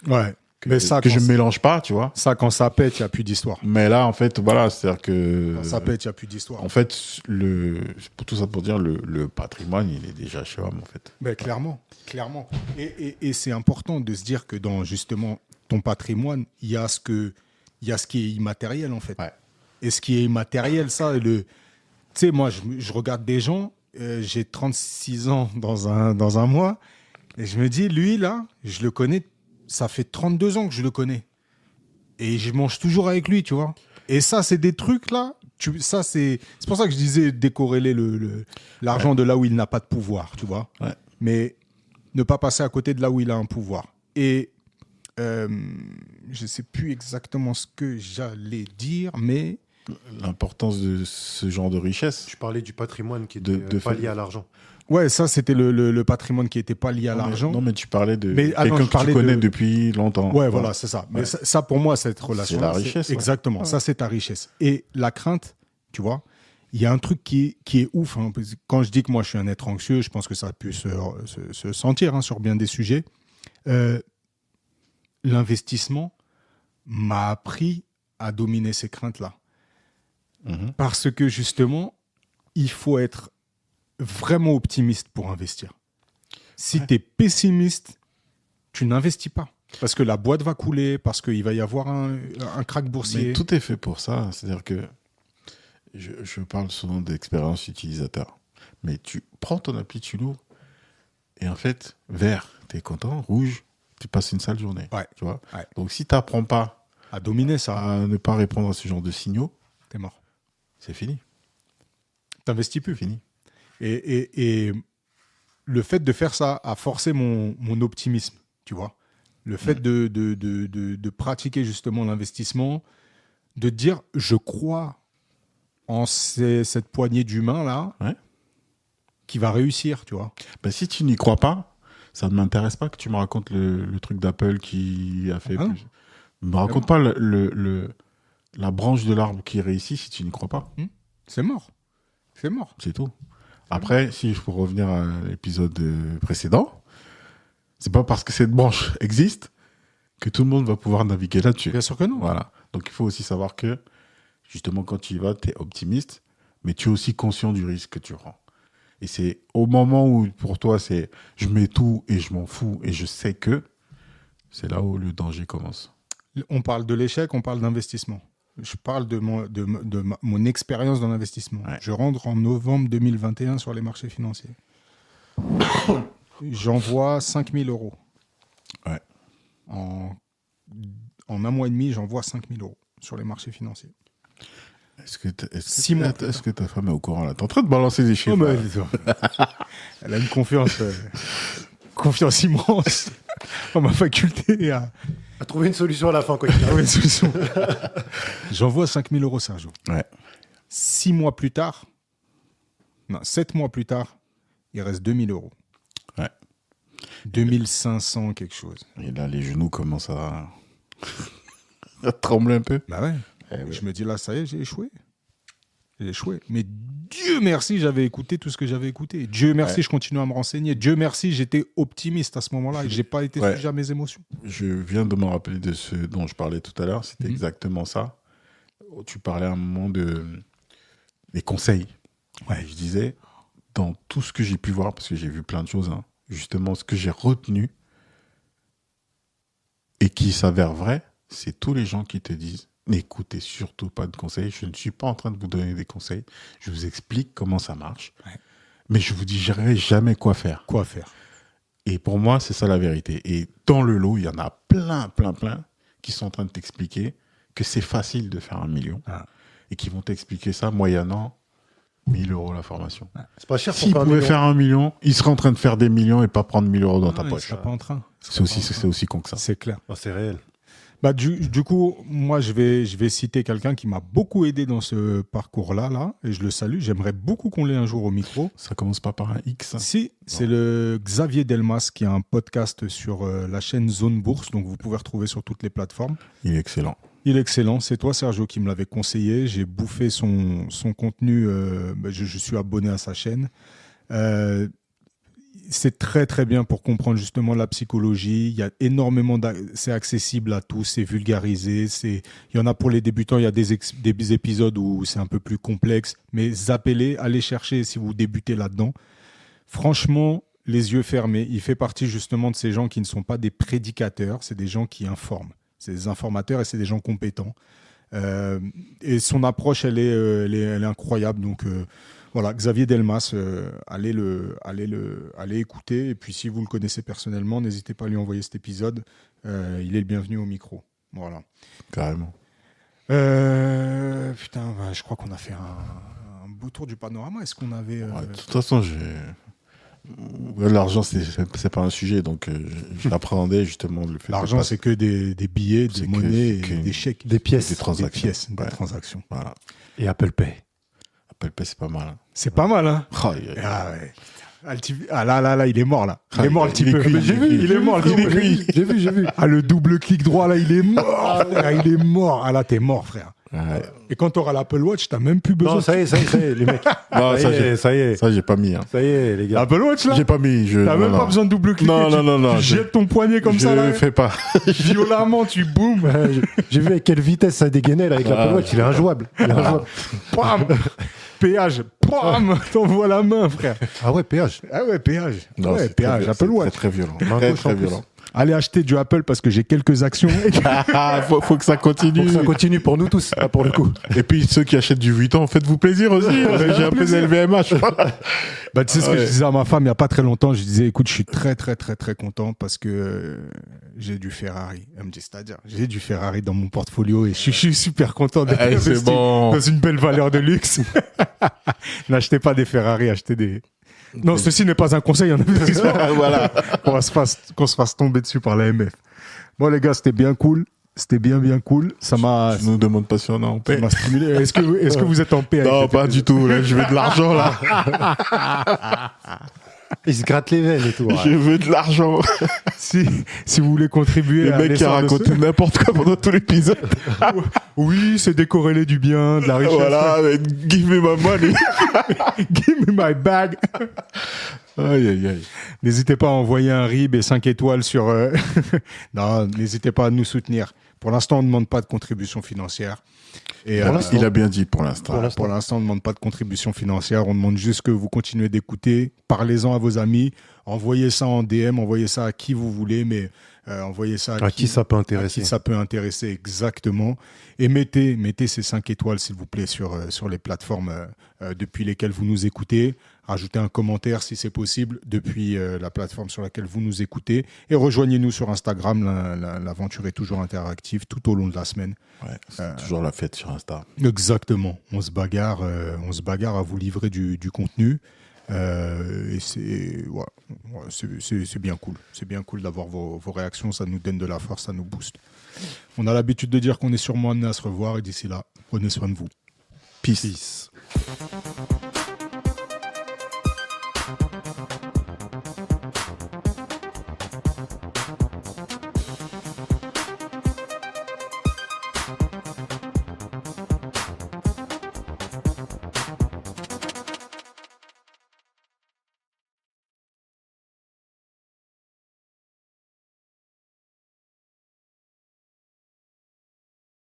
Ouais. Mais ça, je quand ne mélange pas, tu vois. ça, quand ça pète, il n'y a plus d'histoire. Mais là, en fait, voilà, c'est-à-dire que... Quand ça pète, il n'y a plus d'histoire. En fait, pour tout ça pour dire, le patrimoine, il est déjà chez homme, en fait. Ben, clairement. Et c'est important de se dire que dans, justement, ton patrimoine, il y a ce qui est immatériel, en fait. Ouais. Et ce qui est immatériel, ça, tu sais, moi, je regarde des gens, j'ai 36 ans dans un mois, et je me dis, lui, là, je le connais, ça fait 32 ans que je le connais. Et je mange toujours avec lui, tu vois. Et ça, c'est des trucs, là, c'est pour ça que je disais décorréler l'argent de là où il n'a pas de pouvoir, tu vois. Ouais. Mais ne pas passer à côté de là où il a un pouvoir. Et je ne sais plus exactement ce que j'allais dire, mais... L'importance de ce genre de richesse. Je parlais du patrimoine qui De est pas fait. lié à l'argent. Ouais, ça, c'était le patrimoine qui n'était pas lié à l'argent. Non, mais tu parlais de Mais, quelqu'un je que tu parlais connais de- depuis longtemps. Ouais, voilà, c'est ça. Mais Ouais. ça, pour moi, cette relation, la richesse, ouais. Exactement, Ouais. ça, c'est ta richesse. Et la crainte, tu vois, il y a un truc qui est ouf. Hein, parce que quand je dis que moi, je suis un être anxieux, je pense que ça a pu se sentir sur bien des sujets. L'investissement m'a appris à dominer ces craintes-là. Mhm. Parce que justement, il faut être vraiment optimiste pour investir. Si Ouais. tu es pessimiste, tu n'investis pas. Parce que la boîte va couler, parce qu'il va y avoir un krach boursier. Mais tout est fait pour ça. C'est-à-dire que je parle souvent d'expérience utilisateur. Mais tu prends ton appli, tu l'ouvres. Et en fait, vert, tu es content. Rouge, tu passes une sale journée. Ouais. Tu vois. Ouais. Donc si tu n'apprends pas À dominer ça, à ne pas répondre à ce genre de signaux, t'es mort. c'est fini. T'investis plus. Fini. Et le fait de faire ça a forcé mon optimisme, tu vois. Le fait de pratiquer justement l'investissement, de dire je crois en cette poignée d'humains là Ouais. qui va réussir, tu vois. Ben, si tu n'y crois pas, ça ne m'intéresse pas que tu me racontes le truc d'Apple qui a fait Ah non. plus. Ne me raconte pas la branche de l'arbre qui réussit si tu n'y crois pas. C'est mort. C'est mort. C'est tout. Après, si je peux revenir à l'épisode précédent, c'est pas parce que cette branche existe que tout le monde va pouvoir naviguer là-dessus. Bien sûr que non. Voilà. Donc il faut aussi savoir que, justement, quand tu y vas, tu es optimiste, mais tu es aussi conscient du risque que tu prends. Et c'est au moment où, pour toi, c'est je mets tout et je m'en fous et je sais que, c'est là où le danger commence. On parle de l'échec, on parle d'investissement. Je parle de mon expérience dans l'investissement. Ouais. Je rentre en novembre 2021 sur les marchés financiers. J'envoie 5 000 euros. Ouais. En un mois et demi, j'envoie 5 000 euros sur les marchés financiers. Est-ce que 6 mois plus est-ce que ta femme est au courant là? T'es en train de balancer des chiffres. Elle a une confiance immense en ma faculté à A trouvé une solution à la fin, quoi qu'il trouver arrive. une solution. J'envoie 5 000 euros, Sergio. Ouais. 7 mois plus tard, il reste 2000 euros. Ouais. 2500 quelque chose. Et là, les genoux commencent à trembler un peu. Bah ouais. Eh ouais. Je me dis là, ça y est, j'ai échoué. J'ai échoué. Mais Dieu merci, j'avais écouté tout ce que j'avais écouté. Dieu merci, je continue à me renseigner. Dieu merci, j'étais optimiste à ce moment-là et j'ai pas été sujet à mes émotions. Je viens de me rappeler de ce dont je parlais tout à l'heure. C'était exactement ça. Tu parlais à un moment des conseils. Ouais. Je disais, dans tout ce que j'ai pu voir, parce que j'ai vu plein de choses, hein, justement, ce que j'ai retenu et qui s'avère vrai, c'est tous les gens qui te disent n'écoutez surtout pas de conseils. Je ne suis pas en train de vous donner des conseils. Je vous explique comment ça marche. Ouais. Mais je vous dirai jamais quoi faire. Quoi faire. Et pour moi, c'est ça la vérité. Et dans le lot, il y en a plein qui sont en train de t'expliquer que c'est facile de faire 1 million. Ah. Et qui vont t'expliquer ça moyennant 1 000 € la formation. Ah. C'est pas cher pour S'ils pouvaient faire 1 million, ils seraient en train de faire des millions et pas prendre 1 000 € dans ta poche. Pas en train. C'est aussi con que ça. C'est clair. Oh, c'est réel. Bah, du coup, moi, je vais citer quelqu'un qui m'a beaucoup aidé dans ce parcours-là, et je le salue. J'aimerais beaucoup qu'on l'ait un jour au micro. Ça commence pas par un X. Si, c'est le Xavier Delmas qui a un podcast sur la chaîne Zone Bourse, donc vous pouvez retrouver sur toutes les plateformes. Il est excellent. Il est excellent. C'est toi, Sergio, qui me l'avait conseillé. J'ai bouffé son contenu. Je suis abonné à sa chaîne. C'est très très bien pour comprendre justement la psychologie. Il y a énormément c'est accessible à tous, c'est vulgarisé. Il y en a pour les débutants, il y a des épisodes où c'est un peu plus complexe, mais zappez-les, allez chercher si vous débutez là-dedans. Franchement, les yeux fermés, il fait partie justement de ces gens qui ne sont pas des prédicateurs, c'est des gens qui informent. C'est des informateurs et c'est des gens compétents. Et son approche, elle est incroyable. Donc voilà, Xavier Delmas, allez écouter. Et puis si vous le connaissez personnellement, n'hésitez pas à lui envoyer cet épisode. Il est le bienvenu au micro. Voilà. Carrément. Putain, je crois qu'on a fait un beau tour du panorama. Est-ce qu'on avait... De toute façon, l'argent, c'est pas un sujet, donc j'appréhendais justement le fait. L'argent, c'est que des billets, des monnaies, des chèques, des pièces, des transactions. Des transactions. Voilà. Et Apple Pay. Apple Pay, c'est pas mal. Hein. C'est pas mal, hein. Là, il est mort, là. Il est mort, le petit peu. Il est mort, le petit peu. J'ai vu. Ah, le double clic droit, là, il est mort. Il est mort. Ah, là, t'es mort, frère. Ouais. Et quand tu auras l'Apple Watch, t'as même plus besoin. Non, ça y est, les mecs. Non, ça y est. Ça, j'ai pas mis. Hein. Ça y est, les gars. L'Apple Watch, là. J'ai pas mis. T'as même pas besoin de double cliquer. Non. Tu jettes ton poignet comme ça, là. Je fais pas. Violemment, tu boum. J'ai vu avec quelle vitesse ça dégainait, là, avec l'Apple Watch. Il est injouable. Pam. Péage. Pam. T'envoies la main, frère. Ah ouais, péage. Péage. Non, ouais, péage. Apple Watch. C'est très violent. Très violent. Allez acheter du Apple parce que j'ai quelques actions. faut que ça continue. Faut que ça continue pour nous tous, là, pour le coup. Et puis ceux qui achètent du Vuitton, faites-vous plaisir aussi. J'ai un peu de LVMH. Bah, tu sais ce que je disais à ma femme il n'y a pas très longtemps. Je disais, écoute, je suis très, très, très, très content parce que j'ai du Ferrari. Elle me dit, c'est-à-dire, j'ai du Ferrari dans mon portfolio et je suis super content d'être investi dans une belle valeur de luxe. N'achetez pas des Ferrari, achetez des... Non, ceci n'est pas un conseil en investissement. Voilà. Qu'on se fasse tomber dessus par l'AMF. Bon, les gars, c'était bien cool. C'était bien cool. Ça m'a... Je nous demande pas si on est en paix. Ça m'a stimulé. Est-ce que vous êtes en paix? Non, pas du tout. Là, je veux de l'argent, là. Il se gratte les veines et tout. Je veux de l'argent. Si vous voulez contribuer à... Le mec qui a raconté n'importe quoi pendant tout l'épisode. Oui, c'est décorrélé du bien, de la richesse. Voilà, give me my money. Give me my bag. Aïe. N'hésitez pas à envoyer un RIB et 5 étoiles sur... Non, n'hésitez pas à nous soutenir. Pour l'instant, on ne demande pas de contribution financière. Et il a bien dit pour l'instant. Pour l'instant, on ne demande pas de contribution financière. On demande juste que vous continuez d'écouter. Parlez-en à vos amis. Envoyez ça en DM. Envoyez ça à qui vous voulez. Mais envoyez ça à qui ça peut intéresser. À qui ça peut intéresser, exactement. Et mettez ces 5 étoiles, s'il vous plaît, sur les plateformes depuis lesquelles vous nous écoutez. Rajoutez un commentaire si c'est possible depuis la plateforme sur laquelle vous nous écoutez. Et rejoignez-nous sur Instagram. L'aventure est toujours interactive tout au long de la semaine. Ouais, c'est toujours la fête sur Insta. Exactement. On se bagarre à vous livrer du contenu. Et c'est bien cool. C'est bien cool d'avoir vos réactions. Ça nous donne de la force, ça nous booste. On a l'habitude de dire qu'on est sûrement amené à se revoir. Et d'ici là, prenez soin de vous. Peace.